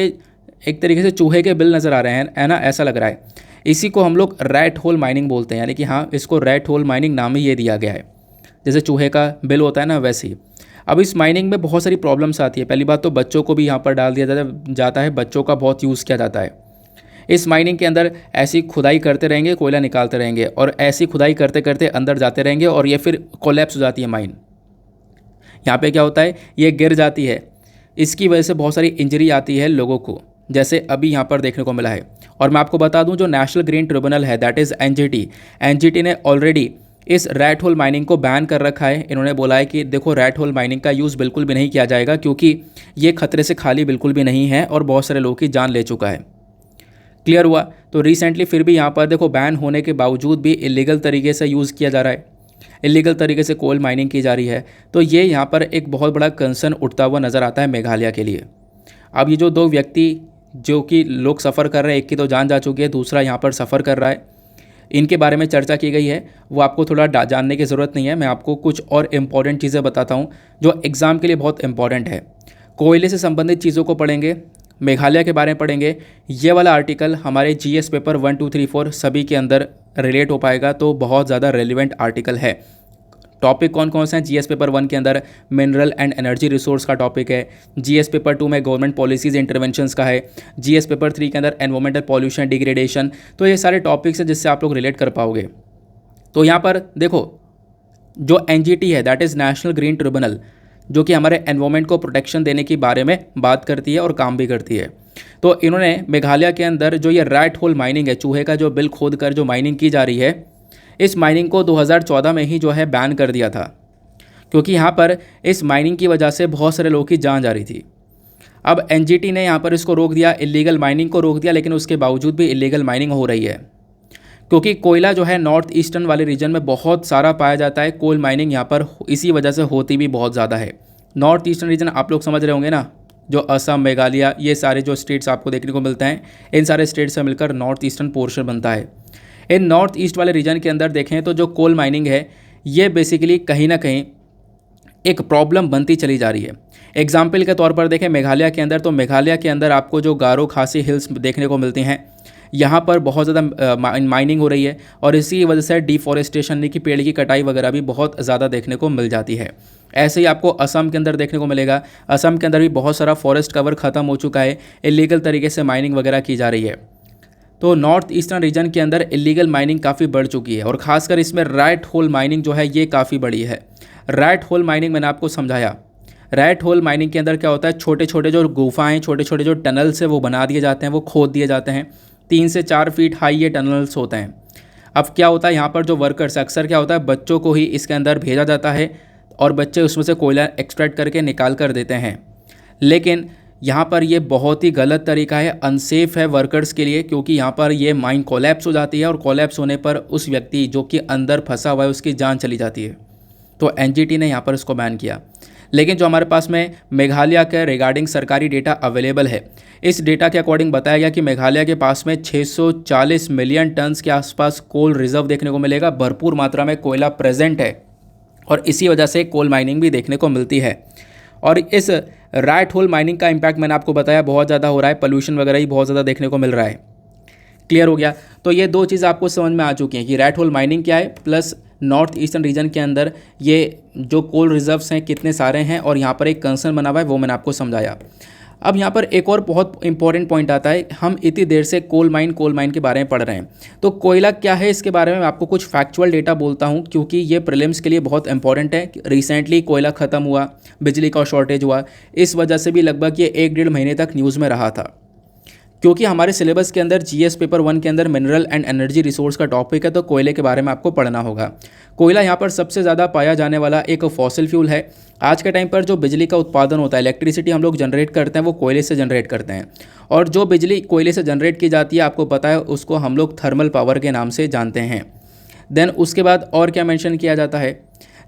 B: एक तरीके से चूहे के बिल नज़र आ रहे हैं, है ना, ऐसा लग रहा है, इसी को हम लोग रैट होल माइनिंग बोलते हैं। यानी कि हाँ, इसको रैट होल माइनिंग नाम ही ये दिया गया है, जैसे चूहे का बिल होता है ना वैसे ही। अब इस माइनिंग में बहुत सारी प्रॉब्लम्स आती है। पहली बात तो बच्चों को भी यहाँ पर डाल दिया जाता है, बच्चों का बहुत यूज़ किया जाता है। इस माइनिंग के अंदर ऐसी खुदाई करते रहेंगे, कोयला निकालते रहेंगे और ऐसी खुदाई करते करते अंदर जाते रहेंगे और ये फिर कोलैप्स हो जाती है माइन। यहाँ पे क्या होता है, ये गिर जाती है, इसकी वजह से बहुत सारी इंजरी आती है लोगों को, जैसे अभी यहाँ पर देखने को मिला है। और मैं आपको बता दूँ जो नेशनल ग्रीन ट्रिब्यूनल है, दैट इज़ एनजीटी ने ऑलरेडी इस रैट होल माइनिंग को बैन कर रखा है। इन्होंने बोला है कि देखो रैट होल माइनिंग का यूज़ बिल्कुल भी नहीं किया जाएगा, क्योंकि ये खतरे से खाली बिल्कुल भी नहीं है और बहुत सारे लोगों की जान ले चुका है। क्लियर हुआ। तो रिसेंटली फिर भी यहाँ पर देखो बैन होने के बावजूद भी इलीगल तरीके से यूज़ किया जा रहा है, इलीगल तरीके से कोल माइनिंग की जा रही है। तो ये यहाँ पर एक बहुत बड़ा कंसर्न उठता हुआ नज़र आता है मेघालय के लिए। अब ये जो 2 व्यक्ति जो कि लोग सफ़र कर रहे हैं, एक की तो जान जा चुकी है, दूसरा यहाँ पर सफ़र कर रहा है, इनके बारे में चर्चा की गई है। वो आपको थोड़ा जानने की ज़रूरत नहीं है, मैं आपको कुछ और इम्पॉर्टेंट चीज़ें बताता हूँ जो एग्ज़ाम के लिए बहुत इंपॉर्टेंट है। कोयले से संबंधित चीज़ों को पढ़ेंगे, मेघालय के बारे में पढ़ेंगे। ये वाला आर्टिकल हमारे जीएस पेपर 1, 2, 3, 4 सभी के अंदर रिलेट हो पाएगा, तो बहुत ज़्यादा रेलिवेंट आर्टिकल है। टॉपिक कौन कौन से हैं, जीएस पेपर 1 के अंदर मिनरल एंड एनर्जी रिसोर्स का टॉपिक है, जीएस पेपर 2 में गवर्नमेंट पॉलिसीज़ इंटरवेंशंस का है, जीएस पेपर 3 के अंदर एनवायरमेंटल पॉल्यूशन डिग्रेडेशन। तो ये सारे टॉपिक्स हैं जिससे आप लोग रिलेट कर पाओगे। तो यहाँ पर देखो जो एनजीटी है, that is national green tribunal, जो कि हमारे एनवायरमेंट को प्रोटेक्शन देने के बारे में बात करती है और काम भी करती है। तो इन्होंने मेघालय के अंदर जो ये रैट होल माइनिंग है, चूहे का जो बिल खोद कर जो माइनिंग की जा रही है, इस माइनिंग को 2014 में ही जो है बैन कर दिया था, क्योंकि यहाँ पर इस माइनिंग की वजह से बहुत सारे लोगों की जान जा रही थी। अब एनजीटी ने यहाँ पर इसको रोक दिया, इलीगल माइनिंग को रोक दिया, लेकिन उसके बावजूद भी इलीगल माइनिंग हो रही है, क्योंकि कोयला जो है नॉर्थ ईस्टर्न वाले रीजन में बहुत सारा पाया जाता है। कोल माइनिंग यहाँ पर इसी वजह से होती भी बहुत ज़्यादा है। नॉर्थ ईस्टर्न रीजन आप लोग समझ रहे होंगे ना, जो असम, मेघालय, ये सारे जो स्टेट्स आपको देखने को मिलते हैं, इन सारे स्टेट से मिलकर नॉर्थ ईस्टर्न पोर्शन बनता है। इन नॉर्थ ईस्ट वाले रीजन के अंदर देखें तो जो कोल माइनिंग है, ये बेसिकली कहीं ना कहीं एक प्रॉब्लम बनती चली जा रही है। एग्जाम्पल के तौर पर देखें मेघालय के अंदर, तो मेघालय के अंदर आपको जो गारो खासी हिल्स देखने को मिलती हैं, यहाँ पर बहुत ज़्यादा माइनिंग हो रही है और इसी वजह से डिफॉरेस्टेशन यानी कि पेड़ की कटाई वगैरह भी बहुत ज़्यादा देखने को मिल जाती है। ऐसे ही आपको असम के अंदर देखने को मिलेगा। असम के अंदर भी बहुत सारा फॉरेस्ट कवर ख़त्म हो चुका है, इलीगल तरीके से माइनिंग वगैरह की जा रही है। तो नॉर्थ ईस्टर्न रीजन के अंदर इलीगल माइनिंग काफ़ी बढ़ चुकी है और ख़ासकर इसमें रैट होल माइनिंग जो है ये काफ़ी बड़ी है। रैट होल माइनिंग मैंने आपको समझाया। रैट होल माइनिंग के अंदर क्या होता है, छोटे छोटे जो गुफाएं, छोटे छोटे जो टनल्स है वो बना दिए जाते हैं, वो खोद दिए जाते हैं। 3 से 4 फीट हाई ये टनल्स होते हैं। अब क्या होता है यहाँ पर जो वर्कर्स, अक्सर क्या होता है बच्चों को ही इसके अंदर भेजा जाता है और बच्चे उसमें से कोयला एक्सट्रैक्ट करके निकाल कर देते हैं। लेकिन यहाँ पर ये बहुत ही गलत तरीका है, अनसेफ है वर्कर्स के लिए, क्योंकि यहाँ पर ये माइन कोलैप्स हो जाती है और कोलैप्स होने पर उस व्यक्ति जो कि अंदर फंसा हुआ है उसकी जान चली जाती है। तो एनजीटी ने यहाँ पर इसको बैन किया। लेकिन जो हमारे पास में मेघालय के रिगार्डिंग सरकारी डेटा अवेलेबल है, इस डेटा के अकॉर्डिंग बताया गया कि मेघालय के पास में 640 मिलियन टन्स के आसपास कोल रिजर्व देखने को मिलेगा। भरपूर मात्रा में कोयला प्रेजेंट है और इसी वजह से कोल माइनिंग भी देखने को मिलती है। और इस रैट होल माइनिंग का इम्पैक्ट मैंने आपको बताया बहुत ज़्यादा हो रहा है, पोल्यूशन वगैरह ही बहुत ज़्यादा देखने को मिल रहा है। क्लियर हो गया। तो ये 2 चीज़ आपको समझ में आ चुकी हैं कि रैट होल माइनिंग क्या है, प्लस नॉर्थ ईस्टर्न रीजन के अंदर ये जो कोल रिजर्व्स हैं कितने सारे हैं और यहाँ पर एक कंसर्न बना हुआ है, वो मैंने आपको समझाया। अब यहाँ पर एक और बहुत इंपॉर्टेंट पॉइंट आता है। हम इतनी देर से कोल माइन के बारे में पढ़ रहे हैं, तो कोयला क्या है इसके बारे में मैं आपको कुछ फैक्चुअल डेटा बोलता हूँ, क्योंकि ये प्रीलिम्स के लिए बहुत इंपॉर्टेंट है। रिसेंटली कोयला ख़त्म हुआ, बिजली का शॉर्टेज हुआ, इस वजह से भी लगभग ये 1-1.5 महीने तक न्यूज़ में रहा था। क्योंकि हमारे सिलेबस के अंदर जीएस पेपर 1 के अंदर मिनरल एंड एनर्जी रिसोर्स का टॉपिक है, तो कोयले के बारे में आपको पढ़ना होगा। कोयला यहाँ पर सबसे ज़्यादा पाया जाने वाला एक फॉसिल फ्यूल है। आज के टाइम पर जो बिजली का उत्पादन होता है, इलेक्ट्रिसिटी हम लोग जनरेट करते हैं, वो कोयले से जनरेट करते हैं। और जो बिजली कोयले से जनरेट की जाती है, आपको पता है उसको हम लोग थर्मल पावर के नाम से जानते हैं। देन उसके बाद और क्या मेंशन किया जाता है,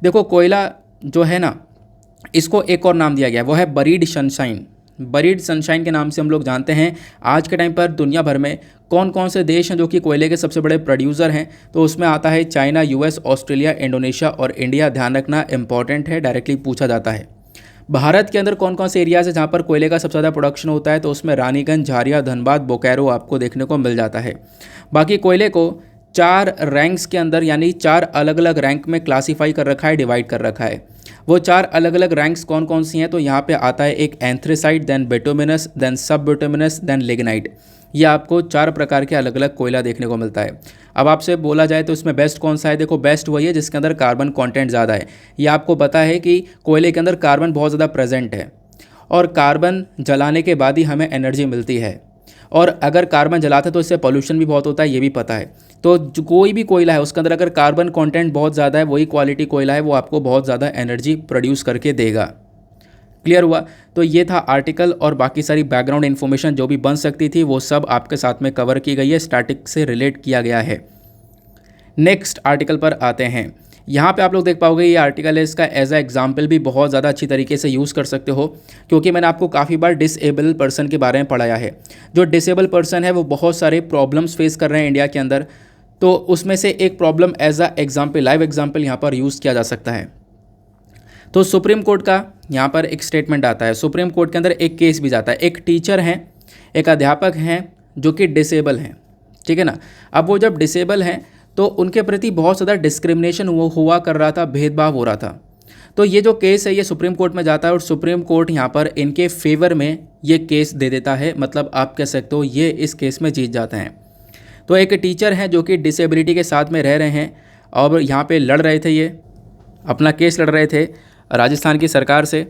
B: देखो कोयला जो है ना, इसको एक और नाम दिया गया है, वो है बरीड सनशाइन। बरीड सनशाइन के नाम से हम लोग जानते हैं। आज के टाइम पर दुनिया भर में कौन कौन से देश हैं जो कि कोयले के सबसे बड़े प्रोड्यूसर हैं, तो उसमें आता है चाइना, यूएस, ऑस्ट्रेलिया, इंडोनेशिया और इंडिया। ध्यान रखना इंपॉर्टेंट है, डायरेक्टली पूछा जाता है। भारत के अंदर कौन कौन से एरियाज़ है जहाँ पर कोयले का सबसे ज़्यादा प्रोडक्शन होता है, तो उसमें रानीगंज, झारिया, धनबाद, बोकारो आपको देखने को मिल जाता है। बाकी कोयले को 4 रैंक्स के अंदर यानी 4 अलग अलग रैंक में क्लासीफाई कर रखा है, डिवाइड कर रखा है। वो 4 अलग अलग रैंक्स कौन कौन सी हैं, तो यहाँ पे आता है एक एंथ्रेसाइट, देन बिटुमिनस, देन सब बिटुमिनस, देन लिग्नाइट। ये आपको 4 प्रकार के अलग अलग कोयला देखने को मिलता है। अब आपसे बोला जाए तो इसमें बेस्ट कौन सा है, देखो बेस्ट वही है जिसके अंदर कार्बन कंटेंट ज़्यादा है। ये आपको पता है कि कोयले के अंदर कार्बन बहुत ज़्यादा प्रेजेंट है और कार्बन जलाने के बाद ही हमें एनर्जी मिलती है, और अगर कार्बन जलाते हैं तो इससे पॉल्यूशन भी बहुत होता है, ये भी पता है। तो जो कोई भी कोयला है उसके अंदर अगर कार्बन कंटेंट बहुत ज़्यादा है, वही क्वालिटी कोयला है, वो आपको बहुत ज़्यादा एनर्जी प्रोड्यूस करके देगा। क्लियर हुआ। तो ये था आर्टिकल और बाकी सारी बैकग्राउंड इन्फॉर्मेशन जो भी बन सकती थी वो सब आपके साथ में कवर की गई है, स्टैटिक से रिलेट किया गया है। नेक्स्ट आर्टिकल पर आते हैं। यहाँ पे आप लोग देख पाओगे ये आर्टिकल है, इसका एज अ एग्जाम्पल भी बहुत ज़्यादा अच्छी तरीके से यूज़ कर सकते हो, क्योंकि मैंने आपको काफ़ी बार डिसेबल पर्सन के बारे में पढ़ाया है। जो डिसेबल पर्सन है वो बहुत सारे प्रॉब्लम्स फेस कर रहे हैं इंडिया के अंदर, तो उसमें से एक problem as a example, live example यहाँ पर यूज़ किया जा सकता है। तो सुप्रीम कोर्ट का यहाँ पर एक स्टेटमेंट आता है, सुप्रीम कोर्ट के अंदर एक केस भी जाता है। एक टीचर हैं, एक अध्यापक हैं जो कि डिसेबल हैं, ठीक है ना। अब वो जब डिसेबल हैं तो उनके प्रति बहुत ज़्यादा डिस्क्रिमिनेशन हुआ कर रहा था, भेदभाव हो रहा था। तो ये जो केस है ये सुप्रीम कोर्ट में जाता है और सुप्रीम कोर्ट यहाँ पर इनके फेवर में ये केस दे देता है, मतलब आप कह सकते हो ये इस केस में जीत जाते हैं। तो एक टीचर हैं जो कि डिसेबिलिटी के साथ में रह रहे हैं और यहाँ पे लड़ रहे थे, ये अपना केस लड़ रहे थे राजस्थान की सरकार से।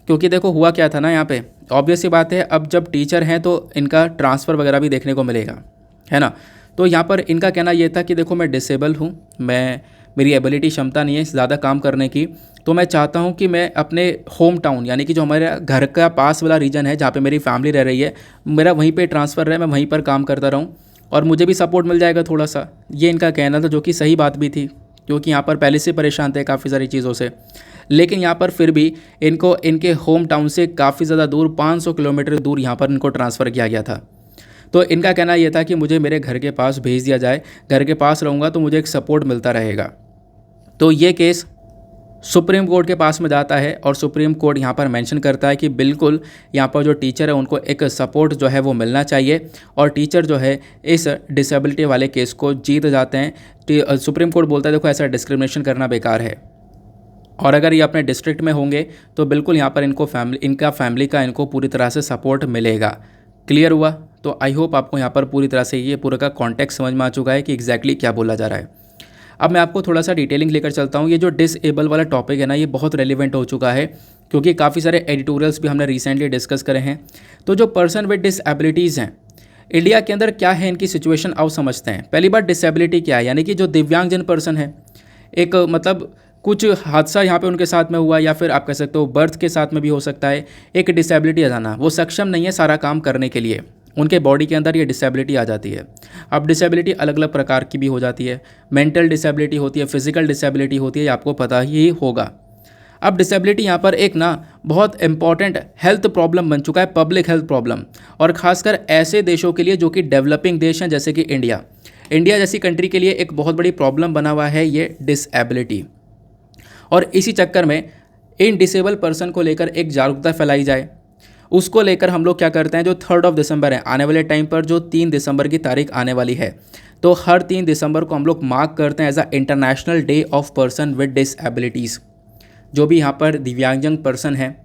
B: क्योंकि देखो हुआ क्या था ना, यहाँ पे ऑब्वियस सी बात है, अब जब टीचर हैं तो इनका ट्रांसफ़र वगैरह भी देखने को मिलेगा, है ना। तो यहाँ पर इनका कहना ये था कि देखो मैं डिसेबल हूँ, मेरी एबिलिटी क्षमता नहीं है ज़्यादा काम करने की, तो मैं चाहता हूँ कि मैं अपने होम टाउन यानी कि जो हमारे घर का पास वाला रीजन है जहाँ पे मेरी फैमिली रह रही है, मेरा वहीं पे ट्रांसफ़र रहे, मैं वहीं पर काम करता रहूँ और मुझे भी सपोर्ट मिल जाएगा थोड़ा सा। ये इनका कहना था, जो कि सही बात भी थी, क्योंकि यहाँ पर पहले से परेशान थे काफ़ी सारी चीज़ों से। लेकिन यहाँ पर फिर भी इनको इनके होम टाउन से काफ़ी ज़्यादा दूर, 500 किलोमीटर दूर यहाँ पर इनको ट्रांसफ़र किया गया था। तो इनका कहना यह था कि मुझे मेरे घर के पास भेज दिया जाए, घर के पास रहूँगा तो मुझे एक सपोर्ट मिलता रहेगा। तो ये केस सुप्रीम कोर्ट के पास में जाता है और सुप्रीम कोर्ट यहाँ पर मेंशन करता है कि बिल्कुल यहाँ पर जो टीचर है उनको एक सपोर्ट जो है वो मिलना चाहिए और टीचर जो है इस डिसेबिलिटी वाले केस को जीत जाते हैं। सुप्रीम कोर्ट बोलता है देखो ऐसा डिस्क्रिमिनेशन करना बेकार है और अगर ये अपने डिस्ट्रिक्ट में होंगे तो बिल्कुल यहाँ पर इनका फैमिली का इनको पूरी तरह से सपोर्ट मिलेगा। क्लियर हुआ? तो आई होप आपको यहाँ पर पूरी तरह से ये पूरा का कॉन्टेक्स्ट समझ में आ चुका है कि एग्जैक्टली क्या बोला जा रहा है। अब मैं आपको थोड़ा सा डिटेलिंग लेकर चलता हूँ। ये जो डिसेबल वाला टॉपिक है ना, ये बहुत रेलिवेंट हो चुका है क्योंकि काफ़ी सारे एडिटोरियल्स भी हमने रिसेंटली डिस्कस करे हैं। तो जो पर्सन विद डिसेबिलिटीज़ हैं इंडिया के अंदर, क्या है इनकी सिचुएशन, आओ समझते हैं। पहली बात, डिसेबिलिटी क्या है, यानी कि जो दिव्यांगजन पर्सन है, एक मतलब कुछ हादसा यहाँ पे उनके साथ में हुआ या फिर आप कह सकते हो बर्थ के साथ में भी हो सकता है, एक डिसेबिलिटी आ जाना, वो सक्षम नहीं है सारा काम करने के लिए, उनके बॉडी के अंदर ये डिसेबिलिटी आ जाती है। अब डिसेबिलिटी अलग अलग प्रकार की भी हो जाती है, मेंटल डिसेबिलिटी होती है, फिजिकल डिसेबिलिटी होती है, आपको पता ही होगा। अब डिसेबिलिटी यहाँ पर एक ना बहुत इंपॉर्टेंट हेल्थ प्रॉब्लम बन चुका है, पब्लिक हेल्थ प्रॉब्लम, और ख़ासकर ऐसे देशों के लिए जो कि डेवलपिंग देश हैं जैसे कि इंडिया जैसी कंट्री के लिए एक बहुत बड़ी प्रॉब्लम बना हुआ है ये डिसेबिलिटी। और इसी चक्कर में इन डिसेबल पर्सन को लेकर एक जागरूकता फैलाई जाए, उसको लेकर हम लोग क्या करते हैं, जो 3 दिसंबर है आने वाले टाइम पर, जो 3 दिसंबर की तारीख आने वाली है, तो हर 3 दिसंबर को हम लोग मार्क करते हैं as a international day of person with disabilities. जो भी यहाँ पर दिव्यांगजन पर्सन हैं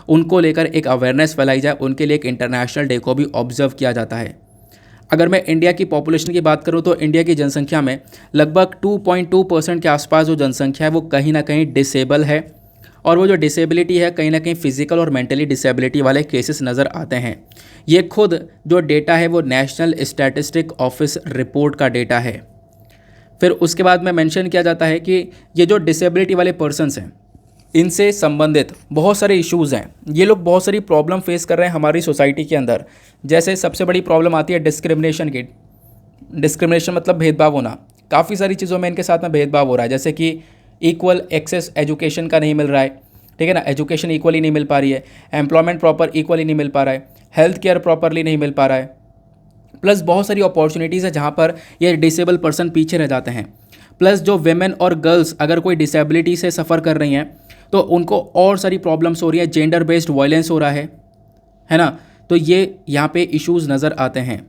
B: उनको लेकर एक अवेयरनेस फैलाई जाए, उनके लिए एक इंटरनेशनल डे को भी ऑब्जर्व किया जाता है। अगर मैं इंडिया की पॉपुलेशन की बात करूं तो इंडिया की जनसंख्या में लगभग 2.2% के आसपास जो जनसंख्या है वो कहीं ना कहीं डिसेबल है, और वो जो डिसेबिलिटी है कहीं ना कहीं फिजिकल और मेंटली डिसेबिलिटी वाले केसेस नज़र आते हैं। ये खुद जो डेटा है वो नेशनल स्टैटिस्टिक ऑफिस रिपोर्ट का डेटा है। फिर उसके बाद में मेंशन किया जाता है कि ये जो डिसेबिलिटी वाले पर्सनस हैं इनसे संबंधित बहुत सारे इश्यूज़ हैं, ये लोग बहुत सारी प्रॉब्लम फेस कर रहे हैं हमारी सोसाइटी के अंदर। जैसे सबसे बड़ी प्रॉब्लम आती है डिस्क्रिमिनेशन की। डिस्क्रिमिनेशन मतलब भेदभाव होना, काफ़ी सारी चीज़ों में इनके साथ में भेदभाव हो रहा है, जैसे कि इक्वल एक्सेस एजुकेशन का नहीं मिल रहा है, ठीक है ना, एजुकेशन इक्वली नहीं मिल पा रही है, एम्प्लॉयमेंट प्रॉपर इक्वली नहीं मिल पा रहा है, हेल्थ केयर प्रॉपरली नहीं मिल पा रहा है, प्लस बहुत सारी अपॉर्चुनिटीज़ है जहाँ पर ये डिसेबल पर्सन पीछे रह जाते हैं। प्लस जो वेमेन और गर्ल्स अगर कोई डिसेबिलिटी से सफ़र कर रही हैं तो उनको और सारी प्रॉब्लम्स हो रही हैं, जेंडर बेस्ड वायलेंस हो रहा है ना। तो ये यहाँ पे इश्यूज़ नज़र आते हैं,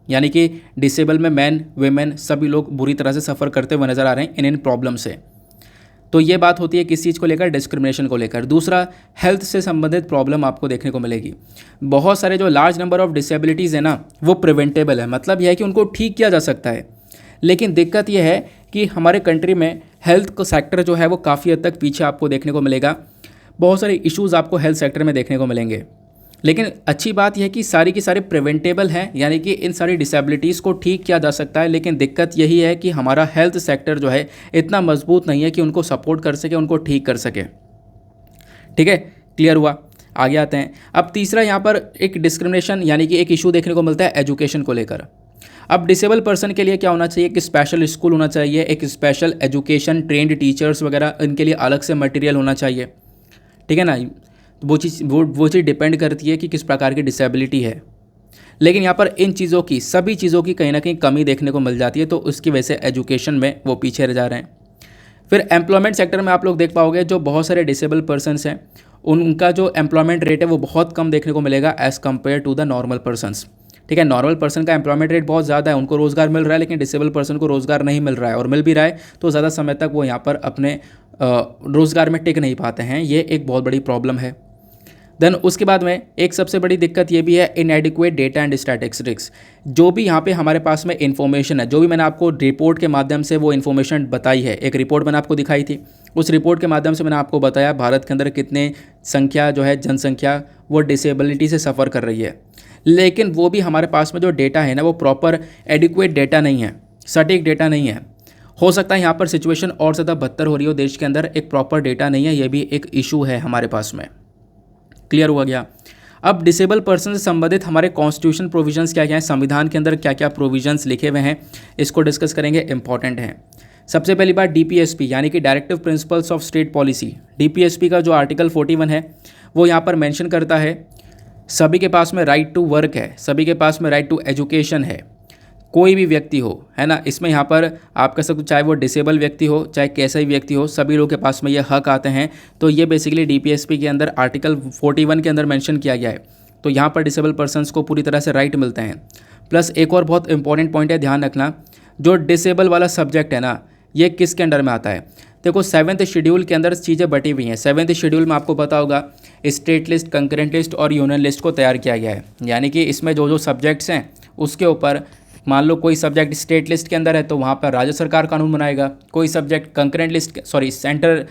B: यानी कि डिसेबल में मैन वेमेन सभी लोग बुरी तरह से सफ़र करते हुए नज़र आ रहे हैं इन प्रॉब्लम से। तो ये बात होती है किस चीज़ को लेकर, डिस्क्रिमिनेशन को लेकर। दूसरा, हेल्थ से संबंधित प्रॉब्लम आपको देखने को मिलेगी। बहुत सारे जो लार्ज नंबर ऑफ डिसेबिलिटीज़ है ना वो प्रिवेंटेबल है, मतलब यह है कि उनको ठीक किया जा सकता है। लेकिन दिक्कत यह है कि हमारे कंट्री में हेल्थ का सेक्टर जो है वो काफ़ी हद तक पीछे आपको देखने को मिलेगा। बहुत सारे इश्यूज़ आपको हेल्थ सेक्टर में देखने को मिलेंगे। लेकिन अच्छी बात यह है कि सारी की सारी प्रिवेंटेबल हैं, यानी कि इन सारी डिसेबिलिटीज़ को ठीक किया जा सकता है। लेकिन दिक्कत यही है कि हमारा हेल्थ सेक्टर जो है इतना मजबूत नहीं है कि उनको सपोर्ट कर सके, उनको ठीक कर सके। ठीक है, क्लियर हुआ? आगे आते हैं। अब तीसरा यहाँ पर एक डिस्क्रिमिनेशन यानी कि एक इशू देखने को मिलता है एजुकेशन को लेकर। अब डिसेबल पर्सन के लिए क्या होना चाहिए, एक स्पेशल स्कूल होना चाहिए, एक स्पेशल एजुकेशन, ट्रेंड टीचर्स वगैरह, इनके लिए अलग से मटेरियल होना चाहिए। ठीक है ना, वो चीज़ डिपेंड करती है कि किस प्रकार की डिसेबिलिटी है। लेकिन यहाँ पर इन चीज़ों की, सभी चीज़ों की कहीं ना कहीं कमी देखने को मिल जाती है, तो उसकी वजह से एजुकेशन में वो पीछे रह जा रहे हैं। फिर एम्प्लॉयमेंट सेक्टर में आप लोग देख पाओगे जो बहुत सारे डिसेबल पर्सनस हैं उनका जो एम्प्लॉयमेंट रेट है वो बहुत कम देखने को मिलेगा as compare to the normal persons. ठीक है, नॉर्मल पर्सन का एम्प्लॉयमेंट रेट बहुत ज़्यादा है, उनको रोज़गार मिल रहा है, लेकिन डिसेबल पर्सन को रोज़गार नहीं मिल रहा है, और मिल भी रहा है तो ज़्यादा समय तक वो यहाँ पर अपने रोज़गार में टिक नहीं पाते हैं। ये एक बहुत बड़ी प्रॉब्लम है। देन उसके बाद में एक सबसे बड़ी दिक्कत ये भी है इनएडिक्वेट डेटा एंड स्टैटिस्टिक्स। जो भी यहाँ पे हमारे पास में इन्फॉर्मेशन है, जो भी मैंने आपको रिपोर्ट के माध्यम से वो इन्फॉर्मेशन बताई है, एक रिपोर्ट मैंने आपको दिखाई थी, उस रिपोर्ट के माध्यम से मैंने आपको बताया भारत के अंदर कितने संख्या जो है जनसंख्या वो डिसेबिलिटी से सफ़र कर रही है। लेकिन वो भी हमारे पास में जो डेटा है ना वो प्रॉपर एडिक्वेट डेटा नहीं है, सटीक डेटा नहीं है। हो सकता है यहाँ पर सिचुएशन और ज़्यादा बदतर हो रही हो देश के अंदर, एक प्रॉपर डेटा नहीं है, ये भी एक इशू है हमारे पास में। क्लियर हुआ गया? अब डिसेबल पर्सन से संबंधित हमारे कॉन्स्टिट्यूशन प्रोविजंस क्या क्या हैं, संविधान के अंदर क्या क्या प्रोविजंस लिखे हुए हैं, इसको डिस्कस करेंगे, इंपॉर्टेंट हैं। सबसे पहली बात डीपीएसपी यानी कि directive principles of state policy. DPSP का जो आर्टिकल 41 है वो यहाँ पर मेंशन करता है सभी के पास में राइट टू वर्क है, सभी के पास में राइट टू एजुकेशन है, कोई भी व्यक्ति हो, है ना, इसमें यहाँ पर आप कह सकते हो चाहे वो डिसेबल व्यक्ति हो चाहे कैसा ही व्यक्ति हो, सभी लोगों के पास में ये हक आते हैं। तो ये बेसिकली DPSP के अंदर आर्टिकल 41 के अंदर मेंशन किया गया है। तो यहाँ पर डिसेबल पर्सनस को पूरी तरह से राइट मिलते हैं। प्लस एक और बहुत इंपॉर्टेंट पॉइंट है, ध्यान रखना, जो डिसेबल वाला सब्जेक्ट है ना, ये किसके अंडर में आता है। देखो 7वें शेड्यूल के अंदर चीज़ें बटी हुई हैं। 7वें शेड्यूल में आपको पता होगा स्टेट लिस्ट, कंकरेंट लिस्ट और यूनियन लिस्ट को तैयार किया गया है। यानी कि इसमें जो जो सब्जेक्ट्स हैं उसके ऊपर, मान लो कोई सब्जेक्ट स्टेट लिस्ट के अंदर है तो वहाँ पर राज्य सरकार कानून बनाएगा, कोई subject concurrent list centre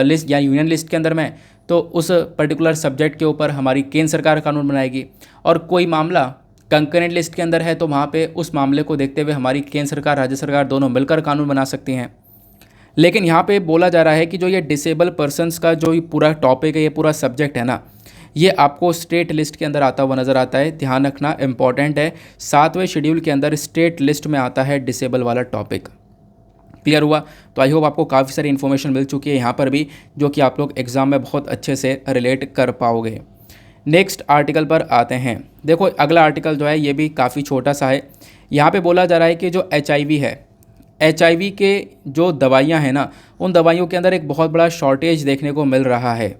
B: list या यूनियन लिस्ट के अंदर में, तो उस पर्टिकुलर सब्जेक्ट के ऊपर हमारी केंद्र सरकार कानून बनाएगी। और कोई मामला कंकरेंट लिस्ट के अंदर है तो वहाँ पे उस मामले को देखते हुए हमारी केंद्र सरकार, राज्य सरकार दोनों मिलकर कानून बना सकती हैं। लेकिन यहाँ पे बोला जा रहा है कि जो ये डिसेबल पर्सनस का जो ये पूरा टॉपिक है, ये पूरा सब्जेक्ट है ना, ये आपको स्टेट लिस्ट के अंदर आता हुआ नज़र आता है। ध्यान रखना, इंपॉर्टेंट है, 7वें शेड्यूल के अंदर स्टेट लिस्ट में आता है डिसेबल वाला टॉपिक। क्लियर हुआ? तो आई होप आपको काफ़ी सारी इन्फॉर्मेशन मिल चुकी है यहाँ पर भी, जो कि आप लोग एग्ज़ाम में बहुत अच्छे से रिलेट कर पाओगे। नेक्स्ट आर्टिकल पर आते हैं। देखो अगला आर्टिकल जो है ये भी काफ़ी छोटा सा है। यहाँ पे बोला जा रहा है कि जो HIV है, HIV के जो दवाइयाँ हैं ना, उन दवाइयों के अंदर एक बहुत बड़ा शॉर्टेज देखने को मिल रहा है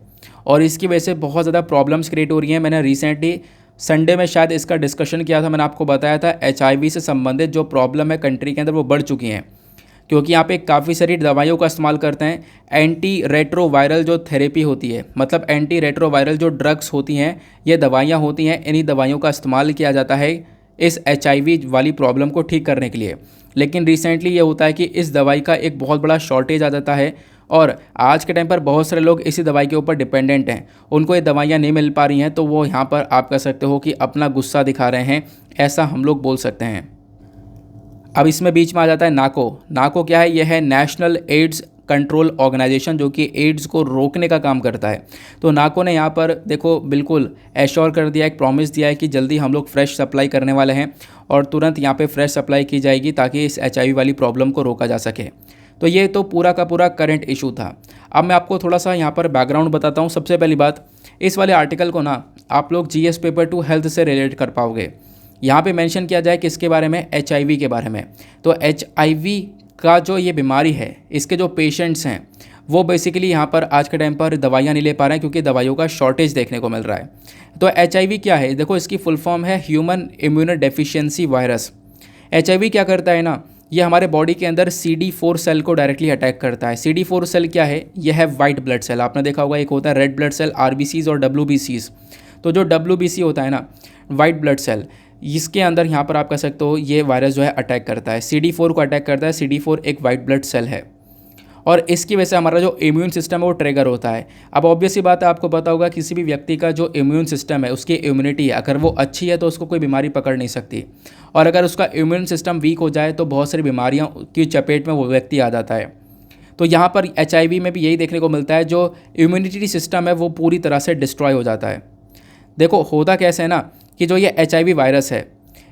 B: और इसकी वजह से बहुत ज़्यादा प्रॉब्लम्स क्रिएट हो रही हैं। मैंने रिसेंटली संडे में शायद इसका डिस्कशन किया था, मैंने आपको बताया था HIV से संबंधित जो प्रॉब्लम है कंट्री के अंदर वो बढ़ चुकी हैं, क्योंकि यहाँ पे काफ़ी सारी दवाइयों का इस्तेमाल करते हैं। एंटी रेट्रोवायरल जो थेरेपी होती है, मतलब एंटी रेट्रोवायरल जो ड्रग्स होती हैं, ये दवाइयाँ होती हैं, इन्हीं दवाइयों का इस्तेमाल किया जाता है इस HIV वाली प्रॉब्लम को ठीक करने के लिए। लेकिन रिसेंटली ये होता है कि इस दवाई का एक बहुत बड़ा शॉर्टेज आ जाता है और आज के टाइम पर बहुत सारे लोग इसी दवाई के ऊपर डिपेंडेंट हैं, उनको ये दवाइयाँ नहीं मिल पा रही हैं, तो वो यहाँ पर आप कह सकते हो कि अपना गुस्सा दिखा रहे हैं, ऐसा हम लोग बोल सकते हैं। अब इसमें बीच में आ जाता है नाको। नाको क्या है? यह है नेशनल एड्स कंट्रोल ऑर्गेनाइजेशन, जो कि एड्स को रोकने का काम करता है। तो नाको ने यहाँ पर देखो बिल्कुल एश्योर कर दिया, एक प्रॉमिस दिया है कि जल्दी हम लोग फ्रेश सप्लाई करने वाले हैं और तुरंत यहाँ पे फ्रेश सप्लाई की जाएगी ताकि इस HIV वाली प्रॉब्लम को रोका जा सके। तो ये तो पूरा का पूरा करंट इशू था। अब मैं आपको थोड़ा सा यहाँ पर बैकग्राउंड बताता हूँ। सबसे पहली बात, इस वाले आर्टिकल को ना आप लोग GS पेपर 2 हेल्थ से रिलेट कर पाओगे। यहाँ पे मेंशन किया जाए किसके बारे में? HIV के बारे में। तो HIV का जो ये बीमारी है, इसके जो पेशेंट्स हैं वो बेसिकली यहाँ पर आज के टाइम पर दवाइयाँ नहीं ले पा रहे हैं क्योंकि दवाइयों का शॉर्टेज देखने को मिल रहा है। तो HIV क्या है? देखो इसकी फुल फॉर्म है human immuno deficiency virus. HIV क्या करता है ना, ये हमारे बॉडी के अंदर CD4 सेल को डायरेक्टली अटैक करता है। CD4 सेल क्या है? यह है वाइट ब्लड सेल। आपने देखा होगा एक होता है रेड ब्लड सेल, RBCs और WBCs। तो जो WBC होता है ना, वाइट ब्लड सेल, इसके अंदर यहाँ पर आप कह सकते हो ये वायरस जो है अटैक करता है, CD4 को अटैक करता है। CD4 एक वाइट ब्लड सेल है और इसकी वजह से हमारा जो इम्यून सिस्टम है वो ट्रिगर होता है। अब ऑब्वियस सी बात है, आपको पता होगा किसी भी व्यक्ति का जो इम्यून सिस्टम है, उसकी इम्यूनिटी है, अगर वो अच्छी है तो उसको कोई बीमारी पकड़ नहीं सकती, और अगर उसका इम्यून सिस्टम वीक हो जाए तो बहुत सारी बीमारियों की चपेट में वो व्यक्ति आ जाता है। तो यहाँ पर HIV में भी यही देखने को मिलता है, जो इम्यूनिटी सिस्टम है वो पूरी तरह से डिस्ट्रॉय हो जाता है। देखो होता कैसे है ना कि जो ये HIV वायरस है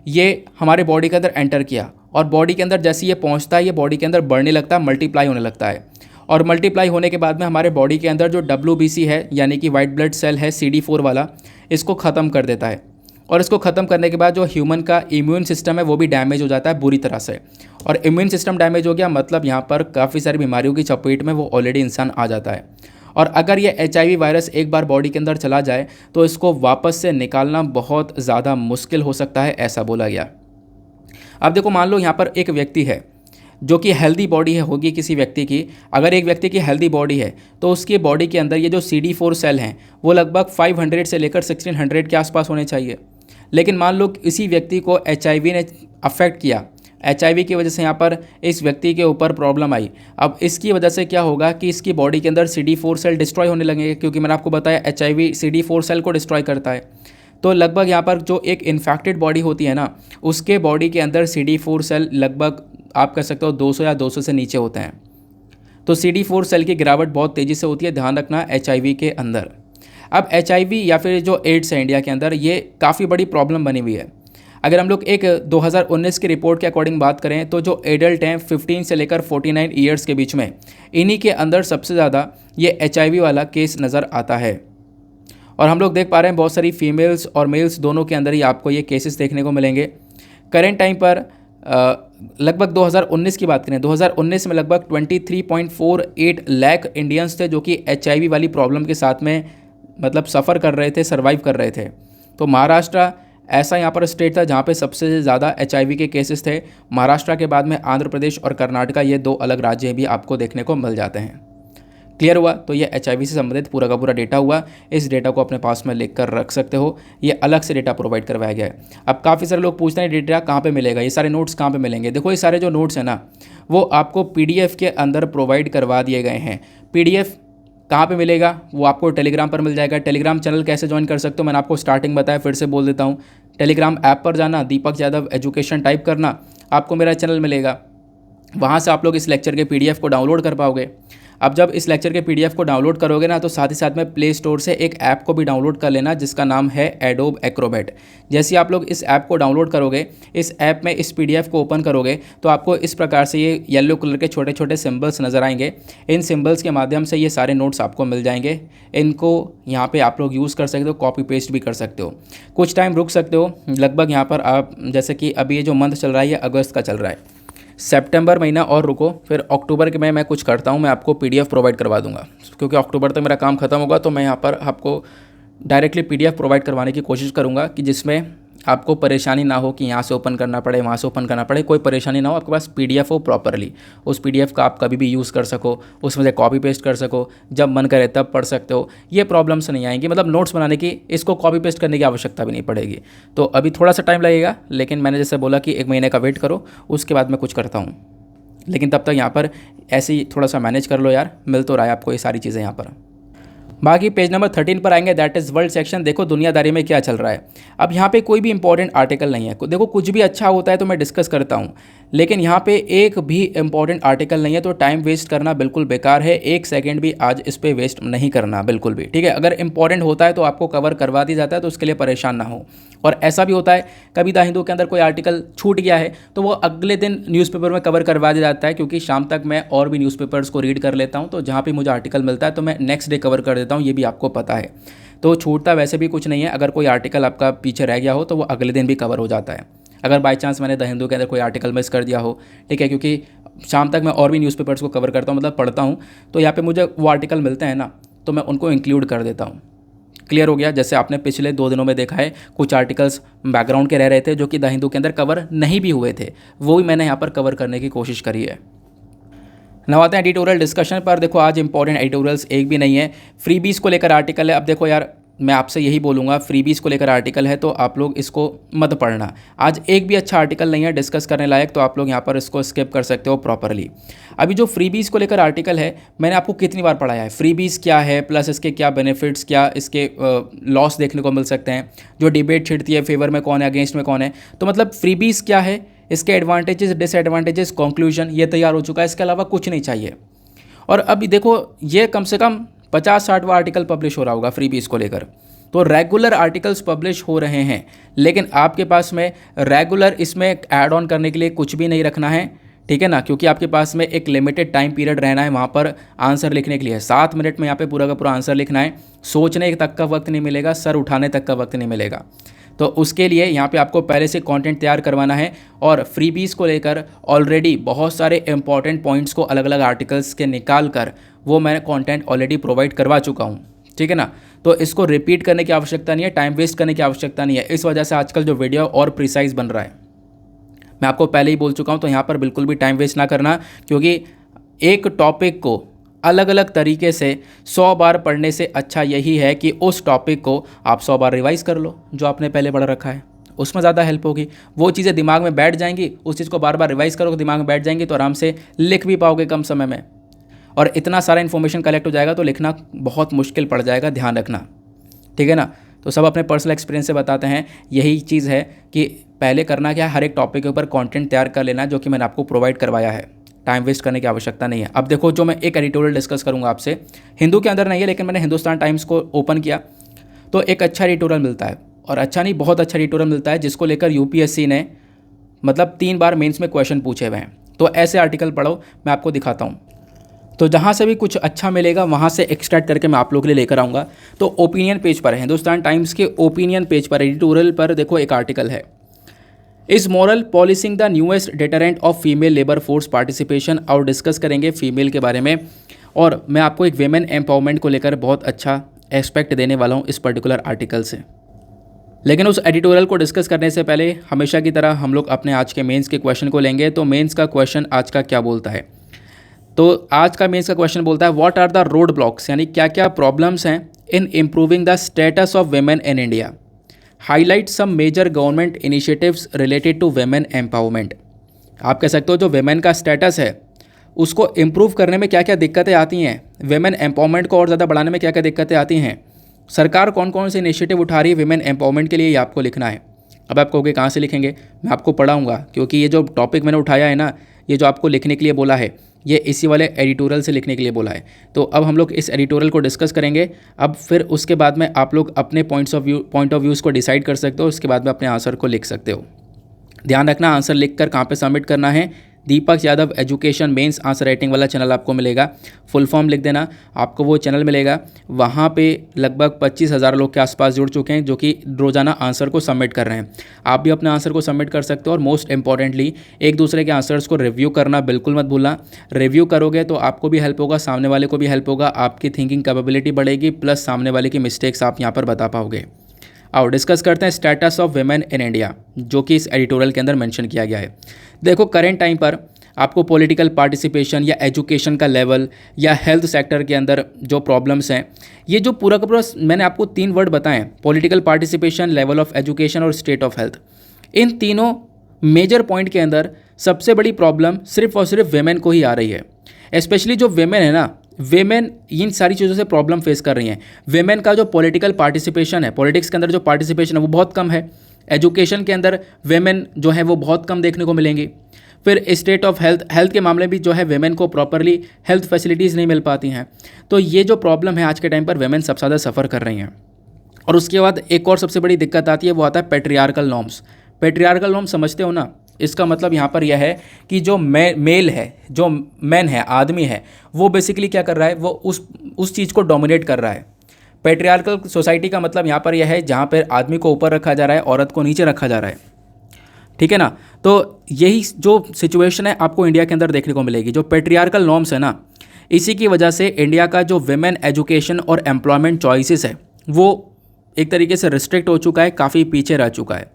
B: ये हमारे बॉडी के अंदर एंटर किया और बॉडी के अंदर जैसे ये पहुंचता है, ये बॉडी के अंदर बढ़ने लगता है, मल्टीप्लाई होने लगता है, और मल्टीप्लाई होने के बाद में हमारे बॉडी के अंदर जो WBC है यानी कि वाइट ब्लड सेल है CD4 वाला, इसको ख़त्म कर देता है। और इसको ख़त्म करने के बाद जो ह्यूमन का इम्यून सिस्टम है वो भी डैमेज हो जाता है बुरी तरह से, और इम्यून सिस्टम डैमेज हो गया मतलब यहाँ पर काफ़ी सारी बीमारियों की चपेट में वो ऑलरेडी इंसान आ जाता है। और अगर ये HIV वायरस एक बार बॉडी के अंदर चला जाए तो इसको वापस से निकालना बहुत ज़्यादा मुश्किल हो सकता है, ऐसा बोला गया। अब देखो मान लो यहाँ पर एक व्यक्ति है जो कि हेल्दी बॉडी है होगी किसी व्यक्ति की। अगर एक व्यक्ति की हेल्दी बॉडी है तो उसकी बॉडी के अंदर ये जो CD4 सेल हैं वो लगभग 500 से लेकर 1600 के आसपास होने चाहिए। लेकिन मान लो इसी व्यक्ति को HIV ने अफेक्ट किया, HIV की वजह से यहाँ पर इस व्यक्ति के ऊपर प्रॉब्लम आई। अब इसकी वजह से क्या होगा कि इसकी बॉडी के अंदर CD4 सेल डिस्ट्रॉय होने लगेंगे, क्योंकि मैंने आपको बताया HIV CD4 सेल को डिस्ट्रॉय करता है। तो लगभग यहाँ पर जो एक इन्फेक्टेड बॉडी होती है ना, उसके बॉडी के अंदर CD4 सेल लगभग आप कह सकते हो 200 या 200 से नीचे होते हैं। तो CD4 सेल की गिरावट बहुत तेज़ी से होती है, ध्यान रखना HIV के अंदर। अब HIV या फिर जो एड्स है इंडिया के अंदर, ये काफ़ी बड़ी प्रॉब्लम बनी हुई है। अगर हम लोग एक 2019 की रिपोर्ट के अकॉर्डिंग बात करें तो जो एडल्ट हैं 15 से लेकर 49 ईयर्स के बीच में, इन्हीं के अंदर सबसे ज़्यादा ये HIV वाला केस नज़र आता है। और हम लोग देख पा रहे हैं बहुत सारी फीमेल्स और मेल्स दोनों के अंदर ही आपको ये केसेस देखने को मिलेंगे। करेंट टाइम पर लगभग 2019 की बात करें, 2019 में लगभग 23.48 लाख इंडियंस थे जो कि HIV वाली प्रॉब्लम के साथ में मतलब सफ़र कर रहे थे, सर्वाइव कर रहे थे। तो महाराष्ट्र ऐसा यहाँ पर स्टेट था जहाँ पे सबसे ज़्यादा HIV के केसेस थे। महाराष्ट्र के बाद में आंध्र प्रदेश और कर्नाटका, ये 2 अलग राज्य भी आपको देखने को मिल जाते हैं। क्लियर हुआ? तो ये HIV से संबंधित पूरा का पूरा डेटा हुआ। इस डेटा को अपने पास में लिख कर रख सकते हो, ये अलग से डेटा प्रोवाइड करवाया गया है। अब काफ़ी सारे लोग पूछते हैं डेटा कहाँ पे मिलेगा, ये सारे नोट्स कहाँ पे मिलेंगे। देखो ये सारे जो नोट्स हैं ना, वो आपको PDF के अंदर प्रोवाइड करवा दिए गए हैं। PDF कहाँ पे मिलेगा, वो आपको टेलीग्राम पर मिल जाएगा। टेलीग्राम चैनल कैसे ज्वाइन कर सकते हो, मैंने आपको स्टार्टिंग बताया, फिर से बोल देता हूँ। टेलीग्राम ऐप पर जाना, दीपक यादव एजुकेशन टाइप करना, आपको मेरा चैनल मिलेगा। वहाँ से आप लोग इस लेक्चर के PDF को डाउनलोड कर पाओगे। अब जब इस लेक्चर के PDF को डाउनलोड करोगे ना, तो साथ ही साथ में प्ले स्टोर से एक ऐप को भी डाउनलोड कर लेना जिसका नाम है एडोब एक्रोबैट। जैसे आप लोग इस ऐप को डाउनलोड करोगे, इस ऐप में इस PDF को ओपन करोगे तो आपको इस प्रकार से ये येलो कलर के छोटे छोटे सिंबल्स नज़र आएंगे। इन सिंबल्स के माध्यम से ये सारे नोट्स आपको मिल जाएंगे। इनको यहाँ पर आप लोग यूज़ कर सकते हो, कॉपी पेस्ट भी कर सकते हो। कुछ टाइम रुक सकते हो, लगभग यहाँ पर आप जैसे कि अभी ये जो मंथ चल रहा है ये अगस्त का चल रहा है, सितंबर महीना और रुको, फिर अक्टूबर के में मैं कुछ करता हूँ, मैं आपको PDF प्रोवाइड करवा दूंगा। क्योंकि अक्टूबर तक मेरा काम खत्म होगा तो मैं यहाँ पर आपको डायरेक्टली PDF प्रोवाइड करवाने की कोशिश करूँगा कि जिसमें आपको परेशानी ना हो कि यहाँ से ओपन करना पड़े, वहाँ से ओपन करना पड़े, कोई परेशानी ना हो, आपके पास PDF हो प्रॉपरली। उस PDF का आप कभी भी यूज़ कर सको, उसमें से कॉपी पेस्ट कर सको, जब मन करे तब पढ़ सकते हो। ये प्रॉब्लम्स नहीं आएंगी, मतलब नोट्स बनाने की इसको कॉपी पेस्ट करने की आवश्यकता भी नहीं पड़ेगी। तो अभी थोड़ा सा टाइम लगेगा, लेकिन मैंने जैसे बोला कि 1 महीने का वेट करो, उसके बाद मैं कुछ करता हूँ। लेकिन तब तक यहाँ पर ऐसे ही थोड़ा सा मैनेज कर लो यार, मिल तो रहा है आपको ये सारी चीज़ें यहाँ पर। बाकी पेज नंबर 13 पर आएंगे, दैट इज़ वर्ल्ड सेक्शन। देखो दुनियादारी में क्या चल रहा है। अब यहाँ पे कोई भी इंपॉर्टेंट आर्टिकल नहीं है। देखो कुछ भी अच्छा होता है तो मैं डिस्कस करता हूँ, लेकिन यहाँ पे एक भी इंपॉर्टेंट आर्टिकल नहीं है, तो टाइम वेस्ट करना बिल्कुल बेकार है। 1 सेकंड भी आज इस पर वेस्ट नहीं करना बिल्कुल भी, ठीक है। अगर इंपॉर्टेंट होता है तो आपको कवर करवा दिया जाता है, तो उसके लिए परेशान ना हो। और ऐसा भी होता है कभी द हिंदू के अंदर कोई आर्टिकल छूट गया है तो वो अगले दिन न्यूज़पेपर में कवर करवा दिया जाता है, क्योंकि शाम तक मैं और भी न्यूज़पेपर्स को रीड कर लेता हूँ, तो जहाँ पे मुझे आर्टिकल मिलता है तो मैं नेक्स्ट डे कवर कर देता हूँ, ये भी आपको पता है। तो छूटता वैसे भी कुछ नहीं है। अगर कोई आर्टिकल आपका पीछे रह गया हो तो वो अगले दिन भी कवर हो जाता है। अगर बाई चांस मैंने द हिंदू के अंदर कोई आर्टिकल मिस कर दिया हो, ठीक है, क्योंकि शाम तक मैं और भी न्यूज़पेपर्स को कवर करता हूँ, मतलब पढ़ता हूँ, तो यहाँ पे मुझे वो आर्टिकल मिलते हैं ना, तो मैं उनको इंक्लूड कर देता हूँ। क्लियर हो गया? जैसे आपने पिछले 2 दिनों में देखा है कुछ आर्टिकल्स बैकग्राउंड के रह रहे थे जो कि द हिंदू के अंदर कवर नहीं भी हुए थे, वो भी मैंने यहाँ पर कवर करने की कोशिश करी है। नौ आते हैं एडिटोरियल डिस्कशन पर। देखो आज इंपॉर्टेंट एडिटोरियल्स एक भी नहीं है। फ्रीबीज को लेकर आर्टिकल है। अब देखो यार, मैं आपसे यही बोलूँगा, फ्रीबीज को लेकर आर्टिकल है तो आप लोग इसको मत पढ़ना। आज एक भी अच्छा आर्टिकल नहीं है डिस्कस करने लायक, तो आप लोग यहाँ पर इसको स्किप कर सकते हो प्रॉपरली। अभी जो फ्रीबीज को लेकर आर्टिकल है, मैंने आपको कितनी बार पढ़ाया है फ्रीबीज क्या है, प्लस इसके क्या बेनिफिट्स, क्या इसके लॉस देखने को मिल सकते हैं, जो डिबेट छिड़ती है फेवर में कौन है, अगेंस्ट में कौन है। तो मतलब फ्रीबीज क्या है, इसके एडवांटेजेस, डिसएडवांटेजेस, कंक्लूजन, ये तैयार हो चुका है। इसके अलावा कुछ नहीं चाहिए। और अभी देखो ये कम से कम 50-60वां आर्टिकल पब्लिश हो रहा होगा फ्रीबीज को लेकर, तो रेगुलर आर्टिकल्स पब्लिश हो रहे हैं, लेकिन आपके पास में रेगुलर इसमें ऐड ऑन करने के लिए कुछ भी नहीं रखना है, ठीक है ना, क्योंकि आपके पास में एक लिमिटेड टाइम पीरियड रहना है वहाँ पर आंसर लिखने के लिए। 7 मिनट में यहाँ पे पूरा का पूरा आंसर लिखना है। सोचने तक का वक्त नहीं मिलेगा, सर उठाने तक का वक्त नहीं मिलेगा। तो उसके लिए यहाँ पे आपको पहले से कंटेंट तैयार करवाना है। और फ्रीबीज को लेकर ऑलरेडी बहुत सारे इंपॉर्टेंट पॉइंट्स को अलग अलग आर्टिकल्स के निकाल कर वो मैं कंटेंट ऑलरेडी प्रोवाइड करवा चुका हूँ, ठीक है ना। तो इसको रिपीट करने की आवश्यकता नहीं है, टाइम वेस्ट करने की आवश्यकता नहीं है। इस वजह से आजकल जो वीडियो और प्रिसाइज बन रहा है, मैं आपको पहले ही बोल चुका हूँ। तो यहाँ पर बिल्कुल भी टाइम वेस्ट ना करना, क्योंकि एक टॉपिक को अलग अलग तरीके से 100 बार पढ़ने से अच्छा यही है कि उस टॉपिक को आप 100 बार रिवाइज़ कर लो जो आपने पहले पढ़ रखा है, उसमें ज़्यादा हेल्प होगी। वो चीज़ें दिमाग में बैठ जाएंगी, उस चीज़ को बार बार रिवाइज़ करोगे, दिमाग में बैठ जाएंगी, तो आराम से लिख भी पाओगे कम समय में। और इतना सारा इन्फॉर्मेशन कलेक्ट हो जाएगा तो लिखना बहुत मुश्किल पड़ जाएगा, ध्यान रखना, ठीक है ना। तो सब अपने पर्सनल एक्सपीरियंस से बताते हैं। यही चीज़ है कि पहले करना क्या है, हर एक टॉपिक के ऊपर कंटेंट तैयार कर लेना, जो कि मैंने आपको प्रोवाइड करवाया है। टाइम वेस्ट करने की आवश्यकता नहीं है। अब देखो, जो मैं एक एडिटोरियल डिस्कस करूंगा आपसे, हिंदू के अंदर नहीं है, लेकिन मैंने हिंदुस्तान टाइम्स को ओपन किया तो एक अच्छा एडिटोरियल मिलता है, और अच्छा नहीं बहुत अच्छा एडिटोरियल मिलता है, जिसको लेकर यूपीएससी ने मतलब 3 बार मेंस में क्वेश्चन पूछे हुए हैं। तो ऐसे आर्टिकल पढ़ो, मैं आपको दिखाता हूँ। तो जहाँ से भी कुछ अच्छा मिलेगा वहाँ से एक्सट्रैक्ट करके मैं आप लोग के लिए लेकर आऊँगा। तो ओपिनियन पेज पर है, हिंदुस्तान टाइम्स के ओपिनियन पेज पर एडिटोरियल पर देखो एक आर्टिकल है, is moral policing the newest deterrent of female labour force participation, और डिस्कस करेंगे फीमेल के बारे में। और मैं आपको एक वेमेन एम्पावरमेंट को लेकर बहुत अच्छा एस्पेक्ट देने वाला हूँ इस पर्टिकुलर आर्टिकल से। लेकिन उस एडिटोरियल को डिस्कस करने से पहले हमेशा की तरह हम लोग अपने आज के मेंस के क्वेश्चन को लेंगे। तो मेंस का क्वेश्चन आज का क्या बोलता है? तो आज का मेंस का क्वेश्चन बोलता है what are the road blocks, यानी क्या क्या प्रॉब्लम्स हैं in improving the status of women in India, highlight some major government initiatives related to women empowerment. आप कह सकते हो जो वेमेन का स्टेटस है उसको इम्प्रूव करने में क्या क्या दिक्कतें आती हैं, वेमेन एम्पावरमेंट को और ज़्यादा बढ़ाने में क्या क्या दिक्कतें आती हैं, सरकार कौन कौन से इनिशिएटिव उठा रही है वेमेन एम्पावरमेंट के लिए, ये आपको लिखना है। अब आप कहोगे कहाँ से लिखेंगे, मैं आपको पढ़ाऊँगा, क्योंकि ये जो टॉपिक मैंने उठाया है ना, ये जो आपको लिखने के लिए बोला है, ये इसी वाले एडिटोरियल से लिखने के लिए बोला है। तो अब हम लोग इस एडिटोरियल को डिस्कस करेंगे। अब फिर उसके बाद में आप लोग अपने पॉइंट ऑफ व्यूज़ को डिसाइड कर सकते हो, उसके बाद में अपने आंसर को लिख सकते हो। ध्यान रखना आंसर लिखकर कहाँ पे सबमिट करना है, Deepak Yadav education mains answer writing वाला चैनल आपको मिलेगा। फुल फॉर्म लिख देना, आपको वो चैनल मिलेगा। वहाँ पे लगभग 25,000 लोग के आसपास जुड़ चुके हैं जो कि रोज़ाना आंसर को सबमिट कर रहे हैं। आप भी अपने आंसर को सबमिट कर सकते हो। और मोस्ट इंपॉर्टेंटली एक दूसरे के आंसर्स को रिव्यू करना बिल्कुल मत भूलना। रिव्यू करोगे तो आपको भी हेल्प होगा, सामने वाले को भी हेल्प होगा, आपकी थिंकिंग कैपेबिलिटी बढ़ेगी, प्लस सामने वाले की मिस्टेक्स आप यहाँ पर बता पाओगे। और डिस्कस करते हैं status of women in India, जो कि इस एडिटोरियल के अंदर मेंशन किया गया है। देखो करेंट टाइम पर आपको पॉलिटिकल पार्टिसिपेशन या एजुकेशन का लेवल या हेल्थ सेक्टर के अंदर जो प्रॉब्लम्स हैं, ये जो पूरा का पूरा मैंने आपको 3 वर्ड बताएं, political participation, level of education और स्टेट ऑफ हेल्थ, इन तीनों मेजर पॉइंट के अंदर सबसे बड़ी प्रॉब्लम सिर्फ और सिर्फ वेमेन को ही आ रही है। स्पेशली जो वेमेन है ना, वेमेन इन सारी चीज़ों से प्रॉब्लम फेस कर रही हैं। वेमेन का जो पॉलिटिकल पार्टिसिपेशन है, पॉलिटिक्स के अंदर जो पार्टिसिपेशन है वो बहुत कम है। एजुकेशन के अंदर वेमेन जो है वो बहुत कम देखने को मिलेंगी। फिर स्टेट ऑफ हेल्थ के मामले भी जो है वेमेन को प्रॉपरली हेल्थ फैसिलिटीज़ नहीं मिल पाती हैं। तो ये जो प्रॉब्लम है आज के टाइम पर वेमेन सबसे ज़्यादा सफ़र कर रही हैं। और उसके बाद एक और सबसे बड़ी दिक्कत आती है, वो आता है पेट्रियार्कल नॉर्म्स। पेट्रियार्कल नॉर्म्स समझते हो ना, इसका मतलब यहाँ पर यह है कि जो मेल है, जो मैन है, आदमी है, वो बेसिकली क्या कर रहा है, वो उस चीज़ को डोमिनेट कर रहा है। पेट्रियार्कल सोसाइटी का मतलब यहाँ पर यह है जहाँ पर आदमी को ऊपर रखा जा रहा है, औरत को नीचे रखा जा रहा है। ठीक है ना। तो यही जो सिचुएशन है आपको इंडिया के अंदर देखने को मिलेगी। जो पेट्रियार्कल नॉर्म्स है ना, इसी की वजह से इंडिया का जो वेमेन एजुकेशन और एम्प्लॉयमेंट चॉइसेस है वो एक तरीके से रिस्ट्रिक्ट हो चुका है, काफ़ी पीछे रह चुका है।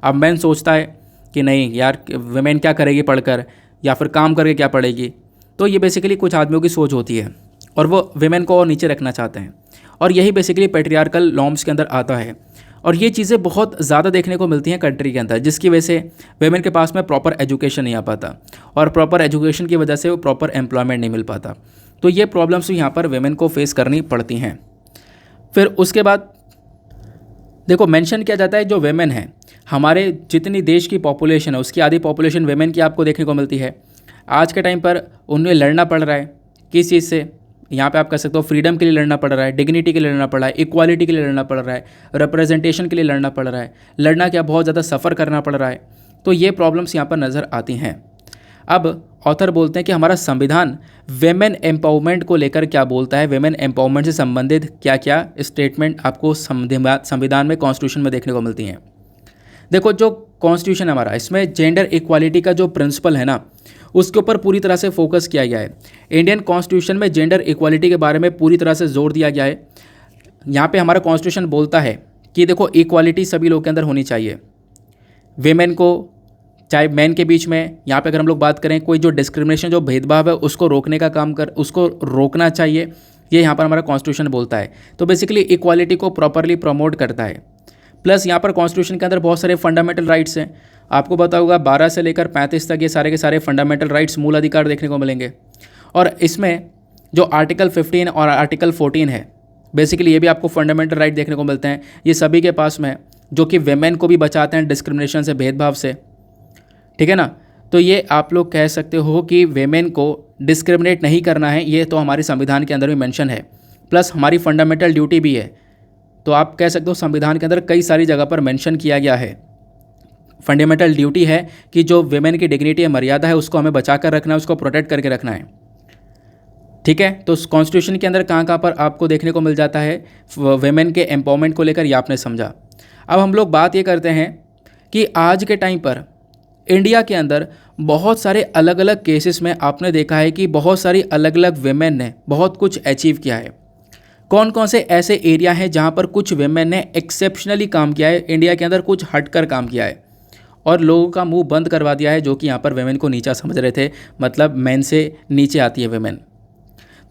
B: अब मैन सोचता है कि नहीं यार, वेमेन क्या करेगी पढ़कर, या फिर काम करके क्या पढ़ेगी। तो ये बेसिकली कुछ आदमियों की सोच होती है और वो वेमेन को और नीचे रखना चाहते हैं। और यही बेसिकली पेट्रियार्कल नॉर्म्स के अंदर आता है। और ये चीज़ें बहुत ज़्यादा देखने को मिलती हैं कंट्री के अंदर, जिसकी वजह से वेमेन के पास में प्रॉपर एजुकेशन नहीं आ पाता, और प्रॉपर एजुकेशन की वजह से वो प्रॉपर एम्प्लॉयमेंट नहीं मिल पाता। तो ये प्रॉब्लम्स यहाँ पर वेमेन को फेस करनी पड़ती हैं। फिर उसके बाद देखो मेंशन किया जाता है जो वेमेन है, हमारे जितनी देश की पॉपुलेशन है उसकी आधी पॉपुलेशन वेमेन की आपको देखने को मिलती है। आज के टाइम पर उन्हें लड़ना पड़ रहा है किस चीज़ से, यहाँ पे आप कह सकते हो फ्रीडम के लिए लड़ना पड़ रहा है, डिग्निटी के लिए लड़ना पड़ रहा है, इक्वालिटी के लिए लड़ना पड़ रहा है, रिप्रेजेंटेशन के लिए लड़ना पड़ रहा है। लड़ना क्या, बहुत ज़्यादा सफ़र करना पड़ रहा है। तो ये प्रॉब्लम्स यहाँ पर नज़र आती हैं। अब ऑथर बोलते हैं कि हमारा संविधान वेमेन एम्पावरमेंट को लेकर क्या बोलता है, वेमेन एम्पावरमेंट से संबंधित क्या क्या स्टेटमेंट आपको संविधान में, कॉन्स्टिट्यूशन में देखने को मिलती हैं। देखो जो कॉन्स्टिट्यूशन हमारा, इसमें जेंडर इक्वालिटी का जो प्रिंसिपल है ना, उसके ऊपर पूरी तरह से फोकस किया गया है। इंडियन कॉन्स्टिट्यूशन में जेंडर इक्वालिटी के बारे में पूरी तरह से जोर दिया गया है। यहाँ पे हमारा कॉन्स्टिट्यूशन बोलता है कि देखो इक्वालिटी सभी लोगों के अंदर होनी चाहिए, वेमेन को चाहे मैन के बीच में। यहाँ पे अगर हम लोग बात करें कोई जो डिस्क्रिमिनेशन, जो भेदभाव है, उसको रोकने का काम उसको रोकना चाहिए, ये यहाँ पर हमारा कॉन्स्टिट्यूशन बोलता है। तो बेसिकली इक्वालिटी को प्रॉपरली प्रमोट करता है। प्लस यहाँ पर कॉन्स्टिट्यूशन के अंदर बहुत सारे फंडामेंटल राइट्स हैं। आपको पता होगा 12 से लेकर 35 तक ये सारे के सारे फंडामेंटल राइट्स, मूल अधिकार देखने को मिलेंगे। और इसमें जो आर्टिकल 15 और आर्टिकल 14 है, बेसिकली ये भी आपको फंडामेंटल राइट देखने को मिलते हैं। ये सभी के पास में, जो कि वेमेन को भी बचाते हैं डिस्क्रिमिनेशन से, भेदभाव से। ठीक है ना। तो ये आप लोग कह सकते हो कि वेमेन को डिस्क्रिमिनेट नहीं करना है, ये तो हमारे संविधान के अंदर भी मेंशन है। प्लस हमारी फंडामेंटल ड्यूटी भी है। तो आप कह सकते हो संविधान के अंदर कई सारी जगह पर मेंशन किया गया है। फंडामेंटल ड्यूटी है कि जो वेमेन की डिग्निटी है, मर्यादा है, उसको हमें बचा कर रखना है, उसको प्रोटेक्ट करके रखना है। ठीक है। तो कॉन्स्टिट्यूशन के अंदर कहाँ कहाँ पर आपको देखने को मिल जाता है वेमेन के एम्पावरमेंट को लेकर, ये आपने समझा। अब हम लोग बात ये करते हैं कि आज के टाइम पर इंडिया के अंदर बहुत सारे अलग अलग केसेस में आपने देखा है कि बहुत सारी अलग अलग वेमेन ने बहुत कुछ अचीव किया है। कौन कौन से ऐसे एरिया हैं जहां पर कुछ वेमेन ने एक्सेप्शनली काम किया है, इंडिया के अंदर कुछ हटकर काम किया है और लोगों का मुंह बंद करवा दिया है, जो कि यहाँ पर वेमेन को नीचा समझ रहे थे, मतलब मैन से नीचे आती है वेमेन।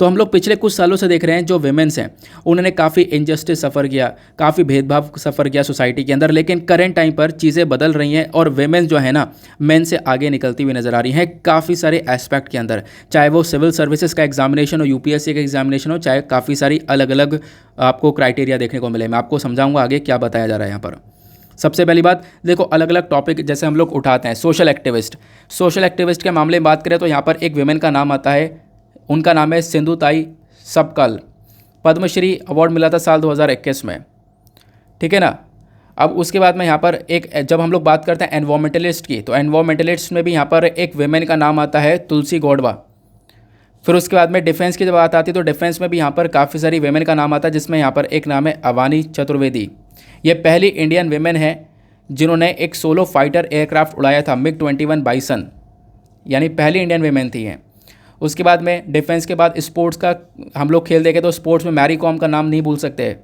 B: तो हम लोग पिछले कुछ सालों से देख रहे हैं जो वेमेन्स हैं उन्होंने काफ़ी इनजस्टिस सफ़र किया, काफ़ी भेदभाव सफ़र किया सोसाइटी के अंदर, लेकिन करेंट टाइम पर चीज़ें बदल रही हैं और वेमेन जो है ना मेन से आगे निकलती हुई नज़र आ रही हैं काफ़ी सारे एस्पेक्ट के अंदर, चाहे वो सिविल सर्विसेज का एग्जामिनेशन हो, यूपीएससी का एग्जामिनेशन हो, चाहे काफ़ी सारी अलग अलग आपको क्राइटेरिया देखने को मिले। मैं आपको समझाऊंगा आगे क्या बताया जा रहा है यहाँ पर। सबसे पहली बात देखो, अलग अलग टॉपिक जैसे हम लोग उठाते हैं, सोशल एक्टिविस्ट। सोशल एक्टिविस्ट के मामले में बात करें तो यहाँ पर एक वेमेन का नाम आता है, उनका नाम है सिंधुताई सबकल। पद्मश्री अवार्ड मिला था साल 2021 में, ठीक है ना। अब उसके बाद में यहाँ पर एक, जब हम लोग बात करते हैं एनवायरमेंटलिस्ट की, तो एनवायरमेंटलिस्ट में भी यहाँ पर एक वेमेन का नाम आता है तुलसी गौडवा। फिर उसके बाद में डिफेंस की जब बात आती है तो डिफेंस में भी यहाँ पर काफ़ी सारी वेमेन का नाम आता है, जिसमें यहाँ पर एक नाम है अवानी चतुर्वेदी। ये पहली इंडियन वेमेन है जिन्होंने एक सोलो फाइटर एयरक्राफ्ट उड़ाया था, MiG-21 बाइसन, यानी पहली इंडियन वेमेन थी हैं। उसके बाद में डिफेंस के बाद स्पोर्ट्स का हम लोग खेल देखें तो स्पोर्ट्स में मैरी कॉम का नाम नहीं भूल सकते।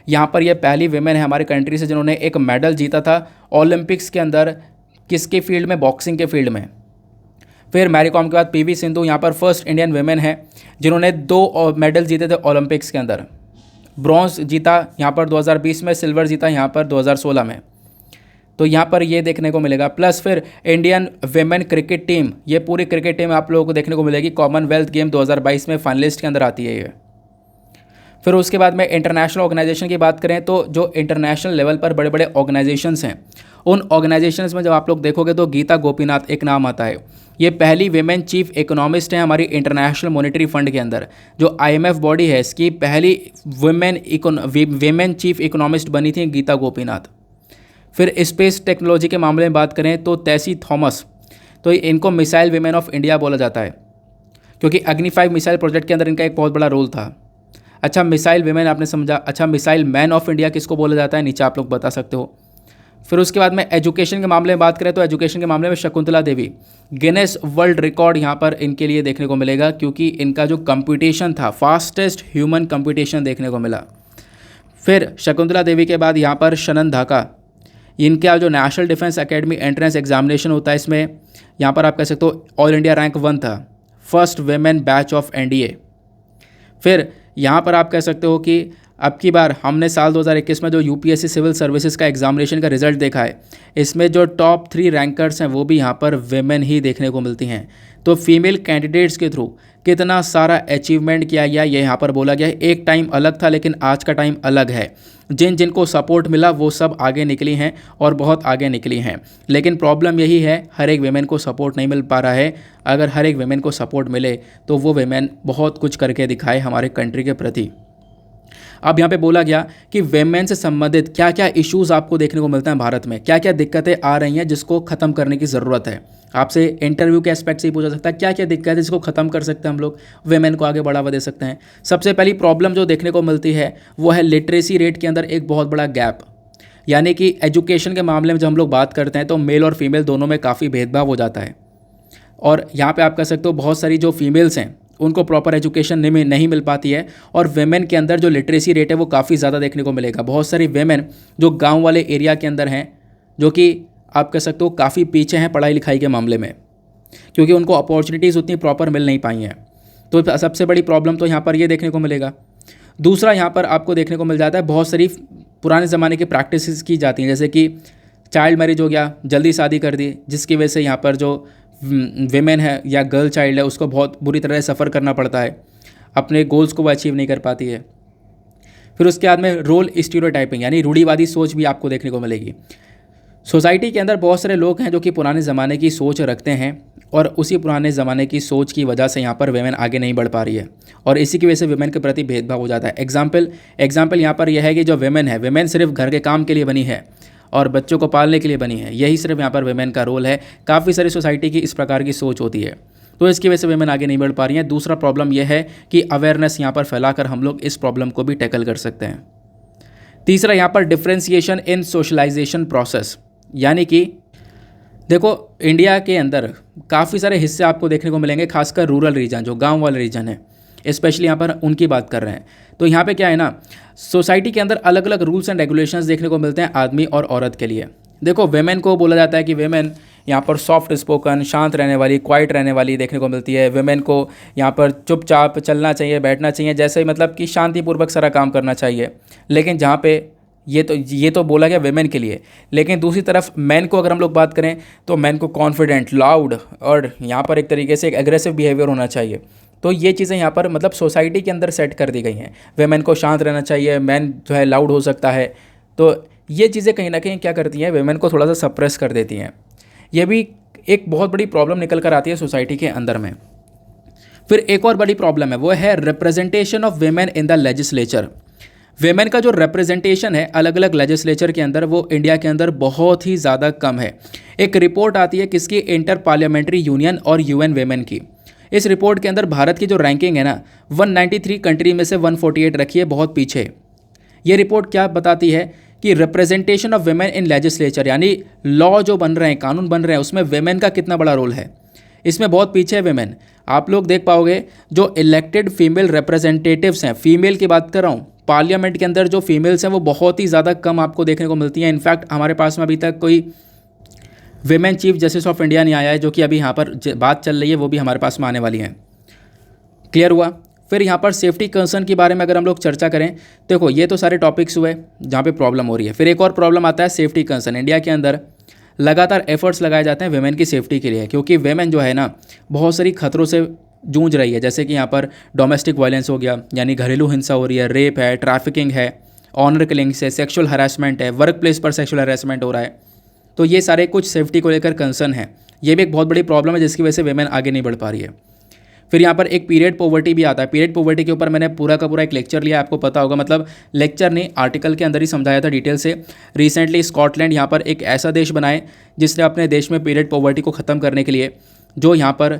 B: यहाँ पर यह पहली वेमेन है हमारे कंट्री से जिन्होंने एक मेडल जीता था ओलंपिक्स के अंदर, किसके फील्ड में, बॉक्सिंग के फील्ड में। फिर मैरी कॉम के बाद PV सिंधु यहाँ पर फर्स्ट इंडियन वेमेन है जिन्होंने 2 मेडल जीते थे ओलंपिक्स के अंदर। ब्रॉन्ज जीता यहाँ पर 2020 में, सिल्वर जीता यहाँ पर 2016 में। तो यहाँ पर ये देखने को मिलेगा। प्लस फिर इंडियन वेमेन क्रिकेट टीम, ये पूरी क्रिकेट टीम आप लोगों को देखने को मिलेगी, कॉमनवेल्थ गेम 2022 में फाइनलिस्ट के अंदर आती है ये। फिर उसके बाद में इंटरनेशनल ऑर्गेनाइजेशन की बात करें तो जो इंटरनेशनल लेवल पर बड़े बड़े ऑर्गेनाइजेशंस हैं, उन ऑर्गेनाइजेशंस में जब आप लोग देखोगे तो गीता गोपीनाथ एक नाम आता है। ये पहली वेमेन चीफ इकोनॉमिस्ट हैं हमारी इंटरनेशनल मॉनेटरी फंड के अंदर। जो IMF बॉडी है इसकी पहली वेमेन चीफ इकोनॉमिस्ट बनी थी गीता गोपीनाथ। फिर स्पेस टेक्नोलॉजी के मामले में बात करें तो टेसी थॉमस, तो इनको मिसाइल वेमेन ऑफ इंडिया बोला जाता है क्योंकि अग्नि 5 मिसाइल प्रोजेक्ट के अंदर इनका एक बहुत बड़ा रोल था। अच्छा, मिसाइल वेमेन आपने समझा। अच्छा, मिसाइल मैन ऑफ इंडिया किसको बोला जाता है, नीचे आप लोग बता सकते हो। फिर उसके बाद में एजुकेशन के मामले में बात करें तो एजुकेशन के मामले में Shakuntala Devi, Guinness world record यहाँ पर इनके लिए देखने को मिलेगा क्योंकि इनका जो कंपटीशन था फास्टेस्ट ह्यूमन कंपटीशन देखने को मिला। फिर शकुंतला देवी के बाद यहाँ पर शनन धाका, इनका जो national defence academy entrance examination होता है इसमें यहाँ पर आप कह सकते हो ऑल इंडिया रैंक 1 था, first women batch of NDA। फिर यहाँ पर आप कह सकते हो कि अब की बार हमने साल 2021 में जो UPSC सिविल सर्विसेज का एग्जामिनेशन का रिजल्ट देखा है, इसमें जो टॉप 3 रैंकर्स हैं वो भी यहाँ पर वेमेन ही देखने को मिलती हैं। तो फीमेल कैंडिडेट्स के थ्रू कितना सारा अचीवमेंट किया गया ये यहाँ पर बोला गया है। एक टाइम अलग था लेकिन आज का टाइम अलग है। जिनको सपोर्ट मिला वो सब आगे निकली हैं और बहुत आगे निकली हैं। लेकिन प्रॉब्लम यही है, हर एक वेमेन को सपोर्ट नहीं मिल पा रहा है। अगर हर एक वेमेन को सपोर्ट मिले तो वो वेमेन बहुत कुछ करके दिखाए हमारे कंट्री के प्रति। अब यहाँ पे बोला गया कि वेमेन से संबंधित क्या क्या इश्यूज़ आपको देखने को मिलते हैं भारत में, क्या क्या दिक्कतें आ रही हैं जिसको ख़त्म करने की ज़रूरत है। आपसे इंटरव्यू के एस्पेक्ट से ही पूछा सकता है क्या क्या दिक्कत है जिसको ख़त्म कर सकते हैं हम लोग, वेमेन को आगे बढ़ावा दे सकते हैं। सबसे पहली प्रॉब्लम जो देखने को मिलती है वो है लिटरेसी रेट के अंदर एक बहुत बड़ा गैप, यानी कि एजुकेशन के मामले में जब हम लोग बात करते हैं तो मेल और फीमेल दोनों में काफ़ी भेदभाव हो जाता है। और यहाँ पे आप कह सकते हो बहुत सारी जो फीमेल्स हैं उनको प्रॉपर एजुकेशन नहीं मिल पाती है और वेमेन के अंदर जो लिटरेसी रेट है वो काफ़ी ज़्यादा देखने को मिलेगा। बहुत सारी वेमेन जो गांव वाले एरिया के अंदर हैं जो कि आप कह सकते हो काफ़ी पीछे हैं पढ़ाई लिखाई के मामले में, क्योंकि उनको अपॉर्चुनिटीज़ उतनी प्रॉपर मिल नहीं पाई हैं। तो सबसे बड़ी प्रॉब्लम तो यहाँ पर ये देखने को मिलेगा। दूसरा यहाँ पर आपको देखने को मिल जाता है बहुत सारी पुराने ज़माने की प्रैक्टिस की जाती हैं, जैसे कि चाइल्ड मैरिज हो गया, जल्दी शादी कर दी, जिसकी वजह से यहाँ पर जो वेमेन है या गर्ल चाइल्ड है उसको बहुत बुरी तरह से सफ़र करना पड़ता है, अपने गोल्स को वो अचीव नहीं कर पाती है। फिर उसके बाद में रोल स्टीरियोटाइपिंग यानी रूढ़िवादी सोच भी आपको देखने को मिलेगी। सोसाइटी के अंदर बहुत सारे लोग हैं जो कि पुराने ज़माने की सोच रखते हैं और उसी पुराने ज़माने की सोच की वजह से यहाँ पर वेमेन आगे नहीं बढ़ पा रही है और इसी की वजह से वेमेन के प्रति भेदभाव हो जाता है। एग्जाम्पल यहाँ पर यह है कि जो वेमेन है, वेमेन सिर्फ घर के काम के लिए बनी है और बच्चों को पालने के लिए बनी है, यही सिर्फ यहाँ पर वेमेन का रोल है। काफ़ी सारी सोसाइटी की इस प्रकार की सोच होती है, तो इसकी वजह से वेमेन आगे नहीं बढ़ पा रही हैं। दूसरा प्रॉब्लम यह है कि अवेयरनेस यहाँ पर फैलाकर हम लोग इस प्रॉब्लम को भी टैकल कर सकते हैं। तीसरा यहाँ पर डिफ्रेंसिएशन इन सोशलाइजेशन प्रोसेस, यानी कि देखो इंडिया के अंदर काफ़ी सारे हिस्से आपको देखने को मिलेंगे, खासकर रूरल रीजन जो गांव वाले रीजन है, स्पेशली यहाँ पर उनकी बात कर रहे हैं। तो यहाँ पे क्या है ना, सोसाइटी के अंदर अलग अलग रूल्स एंड रेगुलेशंस देखने को मिलते हैं आदमी और औरत के लिए। देखो वेमेन को बोला जाता है कि वेमेन यहाँ पर सॉफ्ट स्पोकन, शांत रहने वाली, क्वाइट रहने वाली देखने को मिलती है। वेमेन को यहाँ पर चुपचाप चलना चाहिए, बैठना चाहिए, जैसे मतलब कि शांतिपूर्वक सारा काम करना चाहिए। लेकिन जहाँ पे ये तो बोला गया वेमेन के लिए, लेकिन दूसरी तरफ मैन को अगर हम लोग बात करें तो मैन को कॉन्फिडेंट, लाउड और यहाँ पर एक तरीके से एक एग्रेसिव बिहेवियर होना चाहिए। तो ये चीज़ें यहाँ पर मतलब सोसाइटी के अंदर सेट कर दी गई हैं। वेमेन को शांत रहना चाहिए, मैन जो है लाउड हो सकता है। तो ये चीज़ें कहीं ना कहीं क्या करती हैं, वेमेन को थोड़ा सा सप्रेस कर देती हैं। ये भी एक बहुत बड़ी प्रॉब्लम निकल कर आती है सोसाइटी के अंदर में। फिर एक और बड़ी प्रॉब्लम है, वो है representation of women in the legislature. Women का जो रिप्रेजेंटेशन है अलग अलग लेजिस्लेचर के अंदर, वो इंडिया के अंदर बहुत ही ज़्यादा कम है। एक रिपोर्ट आती है किसकी, इंटर पार्लियामेंट्री यूनियन और यूएन वेमेन की। इस रिपोर्ट के अंदर भारत की जो रैंकिंग है ना, 193 कंट्री में से 148 रखी है, बहुत पीछे। ये रिपोर्ट क्या बताती है कि representation of women in legislature, यानी लॉ जो बन रहे हैं, कानून बन रहे हैं, उसमें वेमेन का कितना बड़ा रोल है, इसमें बहुत पीछे है वेमेन। आप लोग देख पाओगे जो इलेक्टेड फीमेल रिप्रेजेंटेटिव्स हैं, फीमेल की बात कर रहा हूँ, पार्लियामेंट के अंदर जो फीमेल्स हैं वो बहुत ही ज़्यादा कम आपको देखने को मिलती हैं। इनफैक्ट हमारे पास में अभी तक कोई women chief justice of India नहीं आया है, जो कि अभी यहाँ पर बात चल रही है, वो भी हमारे पास में आने वाली है। क्लियर हुआ। फिर यहाँ पर सेफ्टी कंसर्न के बारे में अगर हम लोग चर्चा करें, देखो ये तो सारे टॉपिक्स हुए जहाँ पे प्रॉब्लम हो रही है। फिर एक और प्रॉब्लम आता है सेफ्टी कंसर्न। इंडिया के अंदर लगातार एफर्ट्स लगाए जाते हैं वेमेन की सेफ्टी के लिए, क्योंकि वेमेन जो है ना बहुत सारी खतरों से जूझ रही है। जैसे कि यहाँ पर डोमेस्टिक वायलेंस हो गया, यानी घरेलू हिंसा हो रही है, रेप है, ट्रैफिकिंग है, ऑनर किलिंग्स है, सेक्सुअल हरासमेंट है, वर्क प्लेस पर सेक्सुअल हरासमेंट हो रहा है। तो ये सारे कुछ सेफ्टी को लेकर कंसर्न है। ये भी एक बहुत बड़ी प्रॉब्लम है जिसकी वजह से वेमेन आगे नहीं बढ़ पा रही है। फिर यहाँ पर एक पीरियड पॉवर्टी भी आता है। पीरियड पॉवर्टी के ऊपर मैंने पूरा का पूरा एक लेक्चर लिया, आपको पता होगा, मतलब लेक्चर नहीं, आर्टिकल के अंदर ही समझाया था डिटेल से। रिसेंटली स्कॉटलैंड यहाँ पर एक ऐसा देश बनाए जिसने अपने देश में पीरियड पॉवर्टी को ख़त्म करने के लिए जो यहाँ पर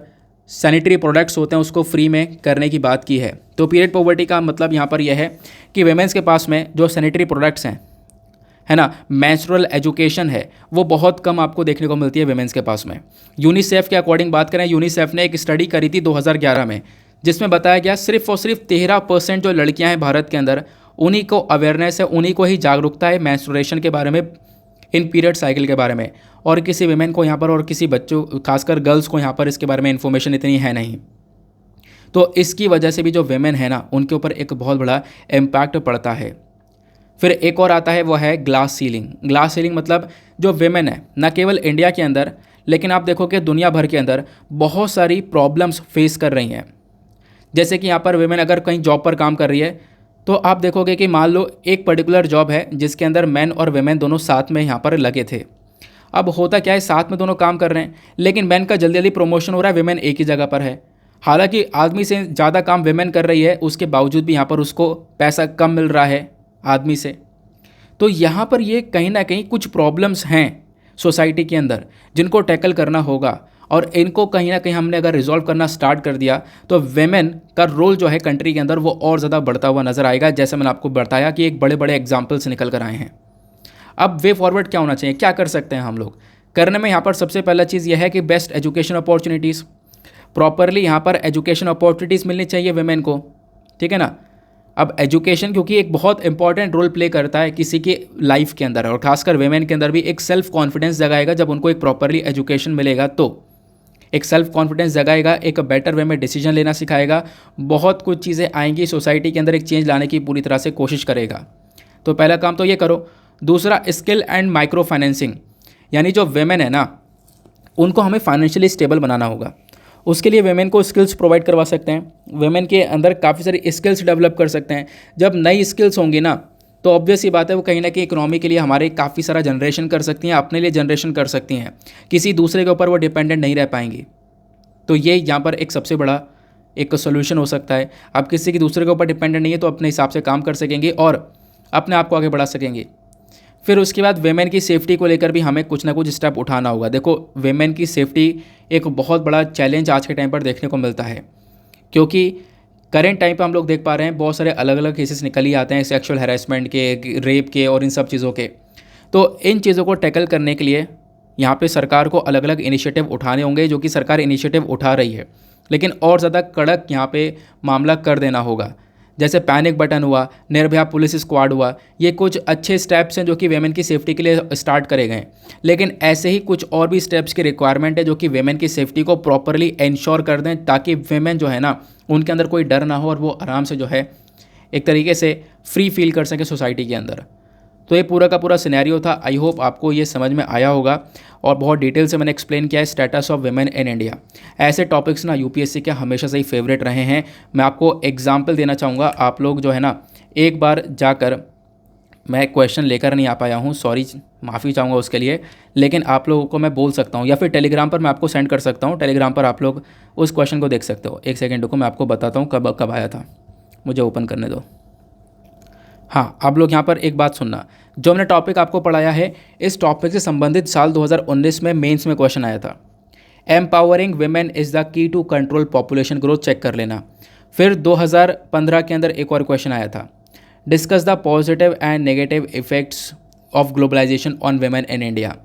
B: सैनिटरी प्रोडक्ट्स होते हैं उसको फ्री में करने की बात की है। तो पीरियड पॉवर्टी का मतलब यहाँ पर यह है कि वेमेंस के पास में जो सैनिटरी प्रोडक्ट्स हैं, है ना, मेंस्ट्रुअल एजुकेशन है, वो बहुत कम आपको देखने को मिलती है वेमेंस के पास में। यूनिसेफ के अकॉर्डिंग बात करें, यूनिसेफ ने एक स्टडी करी थी 2011 में, जिसमें बताया गया सिर्फ और सिर्फ 13% जो लड़कियां हैं भारत के अंदर, उन्हीं को अवेयरनेस है, उन्हीं को ही जागरूकता है मेंस्ट्रुएशन के बारे में, इन पीरियड साइकिल के बारे में। और किसी वेमेन को यहाँ पर और किसी बच्चों, खासकर गर्ल्स को यहाँ पर इसके बारे में इन्फॉर्मेशन इतनी है नहीं। तो इसकी वजह से भी जो वेमेन है ना, उनके ऊपर एक बहुत बड़ा इम्पैक्ट पड़ता है। फिर एक और आता है, वो है ग्लास सीलिंग। ग्लास सीलिंग मतलब जो वेमेन है, न केवल इंडिया के अंदर, लेकिन आप देखोगे दुनिया भर के अंदर बहुत सारी प्रॉब्लम्स फेस कर रही हैं। जैसे कि यहाँ पर वेमेन अगर कहीं जॉब पर काम कर रही है, तो आप देखोगे कि मान लो एक पर्टिकुलर जॉब है जिसके अंदर मैन और वेमेन दोनों साथ में यहाँ पर लगे थे। अब होता क्या है, साथ में दोनों काम कर रहे हैं, लेकिन मैन का जल्दी जल्दी प्रमोशन हो रहा है, वेमेन एक ही जगह पर है। हालांकि आदमी से ज़्यादा काम वेमेन कर रही है, उसके बावजूद भी यहाँ पर उसको पैसा कम मिल रहा है आदमी से। तो यहाँ पर ये कहीं ना कहीं कुछ प्रॉब्लम्स हैं सोसाइटी के अंदर जिनको टैकल करना होगा, और इनको कहीं ना कहीं हमने अगर रिजॉल्व करना स्टार्ट कर दिया तो वेमेन का रोल जो है कंट्री के अंदर वो और ज़्यादा बढ़ता हुआ नज़र आएगा। जैसे मैंने आपको बताया कि एक बड़े बड़े एग्जाम्पल्स निकल कर आए हैं। अब वे फॉरवर्ड क्या होना चाहिए, क्या कर सकते हैं हम लोग करने में? यहाँ पर सबसे पहला चीज़ यह है कि बेस्ट एजुकेशन अपॉर्चुनिटीज़, प्रॉपरली यहाँ पर एजुकेशन अपॉर्चुनिटीज़ मिलनी चाहिए वेमेन को, ठीक है ना। अब एजुकेशन क्योंकि एक बहुत इंपॉर्टेंट रोल प्ले करता है किसी की लाइफ के अंदर, और खासकर वेमेन के अंदर भी एक सेल्फ कॉन्फिडेंस जगाएगा। जब उनको एक प्रॉपरली एजुकेशन मिलेगा तो एक सेल्फ कॉन्फिडेंस जगाएगा, एक बेटर वे में डिसीजन लेना सिखाएगा, बहुत कुछ चीज़ें आएंगी, सोसाइटी के अंदर एक चेंज लाने की पूरी तरह से कोशिश करेगा। तो पहला काम तो ये करो। दूसरा, स्किल एंड माइक्रो फाइनेंसिंग, यानी जो वेमेन है ना, उनको हमें फाइनेंशियली स्टेबल बनाना होगा। उसके लिए वेमेन को स्किल्स प्रोवाइड करवा सकते हैं, वेमेन के अंदर काफ़ी सारी स्किल्स डेवलप कर सकते हैं। जब नई स्किल्स होंगी ना, तो ऑब्वियस ही बात है वो कहीं ना कहीं इकोनॉमी के लिए हमारे काफ़ी सारा जनरेशन कर सकती हैं, अपने लिए जनरेशन कर सकती हैं, किसी दूसरे के ऊपर वो डिपेंडेंट नहीं रह पाएंगी। तो ये यहाँ पर एक सबसे बड़ा एक सोल्यूशन हो सकता है। आप किसी की दूसरे के ऊपर डिपेंडेंट नहीं है तो अपने हिसाब से काम कर सकेंगे और अपने आप को आगे बढ़ा सकेंगे। फिर उसके बाद वेमेन की सेफ्टी को लेकर भी हमें कुछ ना कुछ स्टेप उठाना होगा। देखो वेमेन की सेफ्टी एक बहुत बड़ा चैलेंज आज के टाइम पर देखने को मिलता है, क्योंकि करेंट टाइम पर हम लोग देख पा रहे हैं बहुत सारे अलग अलग केसेस निकल ही आते हैं, सेक्सुअल हैरेसमेंट के, रेप के और इन सब चीज़ों के। तो इन चीज़ों को टैकल करने के लिए यहाँ पे सरकार को अलग अलग इनिशिएटिव उठाने होंगे, जो कि सरकार इनिशिएटिव उठा रही है, लेकिन और ज़्यादा कड़क यहाँ पे मामला कर देना होगा। जैसे पैनिक बटन हुआ, निर्भया पुलिस स्क्वाड हुआ, ये कुछ अच्छे स्टेप्स हैं जो कि वेमेन की सेफ्टी के लिए स्टार्ट करे गए हैं, लेकिन ऐसे ही कुछ और भी स्टेप्स की रिक्वायरमेंट है जो कि वेमेन की सेफ्टी को प्रॉपरली इंश्योर कर दें, ताकि वेमेन जो है ना, उनके अंदर कोई डर ना हो और वो आराम से जो है एक तरीके से फ्री फील कर सके सोसाइटी के अंदर। तो ये पूरा का पूरा सिनेरियो था। आई होप आपको ये समझ में आया होगा और बहुत डिटेल से मैंने एक्सप्लेन किया है status of women in India. ऐसे टॉपिक्स ना यूपीएससी के हमेशा से ही फेवरेट रहे हैं। मैं आपको एग्जांपल देना चाहूँगा, आप लोग जो है ना एक बार जाकर, मैं क्वेश्चन लेकर नहीं आ पाया हूँ, सॉरी, माफ़ी चाहूँगा उसके लिए, लेकिन आप लोगों को मैं बोल सकता हूँ या फिर टेलीग्राम पर मैं आपको सेंड कर सकता हूँ। टेलीग्राम पर आप लोग उस क्वेश्चन को देख सकते हो। एक सेकेंड को मैं आपको बताता हूँ कब कब आया था, मुझे ओपन करने दो। हाँ, आप लोग यहाँ पर एक बात सुनना, जो मैंने टॉपिक आपको पढ़ाया है, इस टॉपिक से संबंधित साल 2019 में मेंस में क्वेश्चन आया था। Empowering women is the key to control population growth, check कर लेना। फिर 2015 के अंदर एक और क्वेश्चन आया था, discuss the positive and negative effects of globalisation on women in India.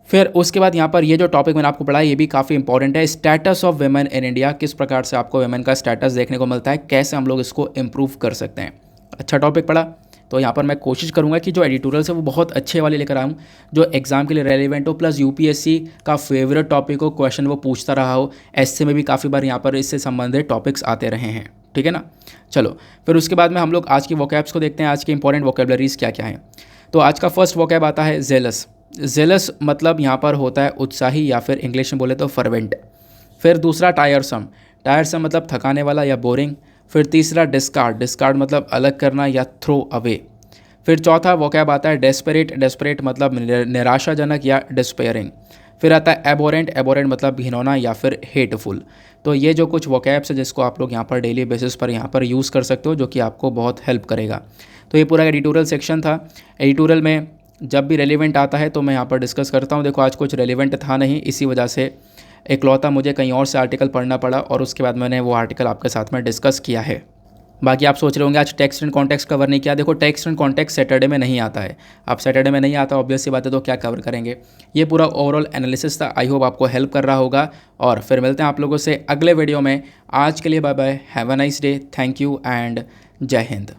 B: फिर उसके बाद यहाँ पर ये जो टॉपिक मैंने आपको पढ़ाया ये भी काफ़ी इंपॉर्टेंट है, status of women in India, किस प्रकार से आपको वुमेन का स्टेटस देखने को मिलता है, कैसे हम लोग इसको इम्प्रूव कर सकते हैं। अच्छा टॉपिक पढ़ा। तो यहाँ पर मैं कोशिश करूँगा कि जो एडिटोरियल्स है वो बहुत अच्छे वाले लेकर आऊँ, जो एग्जाम के लिए रेलिवेंट हो, प्लस यूपीएससी का फेवरेट टॉपिक हो, क्वेश्चन वो पूछता रहा हो। एसए में भी काफ़ी बार यहाँ पर इससे संबंधित टॉपिक्स आते रहे हैं, ठीक है ना। चलो फिर उसके बाद में हम लोग आज की वोकैब्स को देखते हैं, आज के इंपॉर्टेंट वोकेबलरीज क्या क्या हैं। तो आज का फर्स्ट वोकैब आता है जेलस। जेलस मतलब यहाँ पर होता है उत्साही, या फिर इंग्लिश में बोले तो फर्वेंट। फिर दूसरा टायरसम, टायरसम मतलब थकाने वाला या बोरिंग। फिर तीसरा डिस्कार्ड, डिस्कार्ड मतलब अलग करना या थ्रो अवे। फिर चौथा वोकैब आता है डेस्परेट, डेस्परेट मतलब निराशाजनक या डिस्पेयरिंग। फिर आता है एबोरेंट, एबोरेंट मतलब घिनौना या फिर हेटफुल। तो ये जो कुछ वोकैब्स है जिसको आप लोग यहाँ पर डेली बेसिस पर यहाँ पर यूज़ कर सकते हो, जो कि आपको बहुत हेल्प करेगा। तो ये पूरा एडिटोरियल सेक्शन था। एडिटोरियल में जब भी रेलिवेंट आता है तो मैं यहाँ पर डिस्कस करता हूँ। देखो आज कुछ रेलिवेंट था नहीं, इसी वजह से इकलौता मुझे कहीं और से आर्टिकल पढ़ना पड़ा और उसके बाद मैंने वो आर्टिकल आपके साथ में डिस्कस किया है। बाकी आप सोच रहे होंगे आज टेक्स्ट एंड कॉन्टेक्स्ट कवर नहीं किया। देखो टेक्स्ट एंड कॉन्टेक्स्ट सैटरडे में नहीं आता है, अब सैटरडे में नहीं आता, ऑब्वियस सी बात है, तो क्या कवर करेंगे। ये पूरा ओवरऑल एनालिसिस था, आई होप आपको हेल्प कर रहा होगा। और फिर मिलते हैं आप लोगों से अगले वीडियो में। आज के लिए bye bye, have a nice day, thank you and जय हिंद।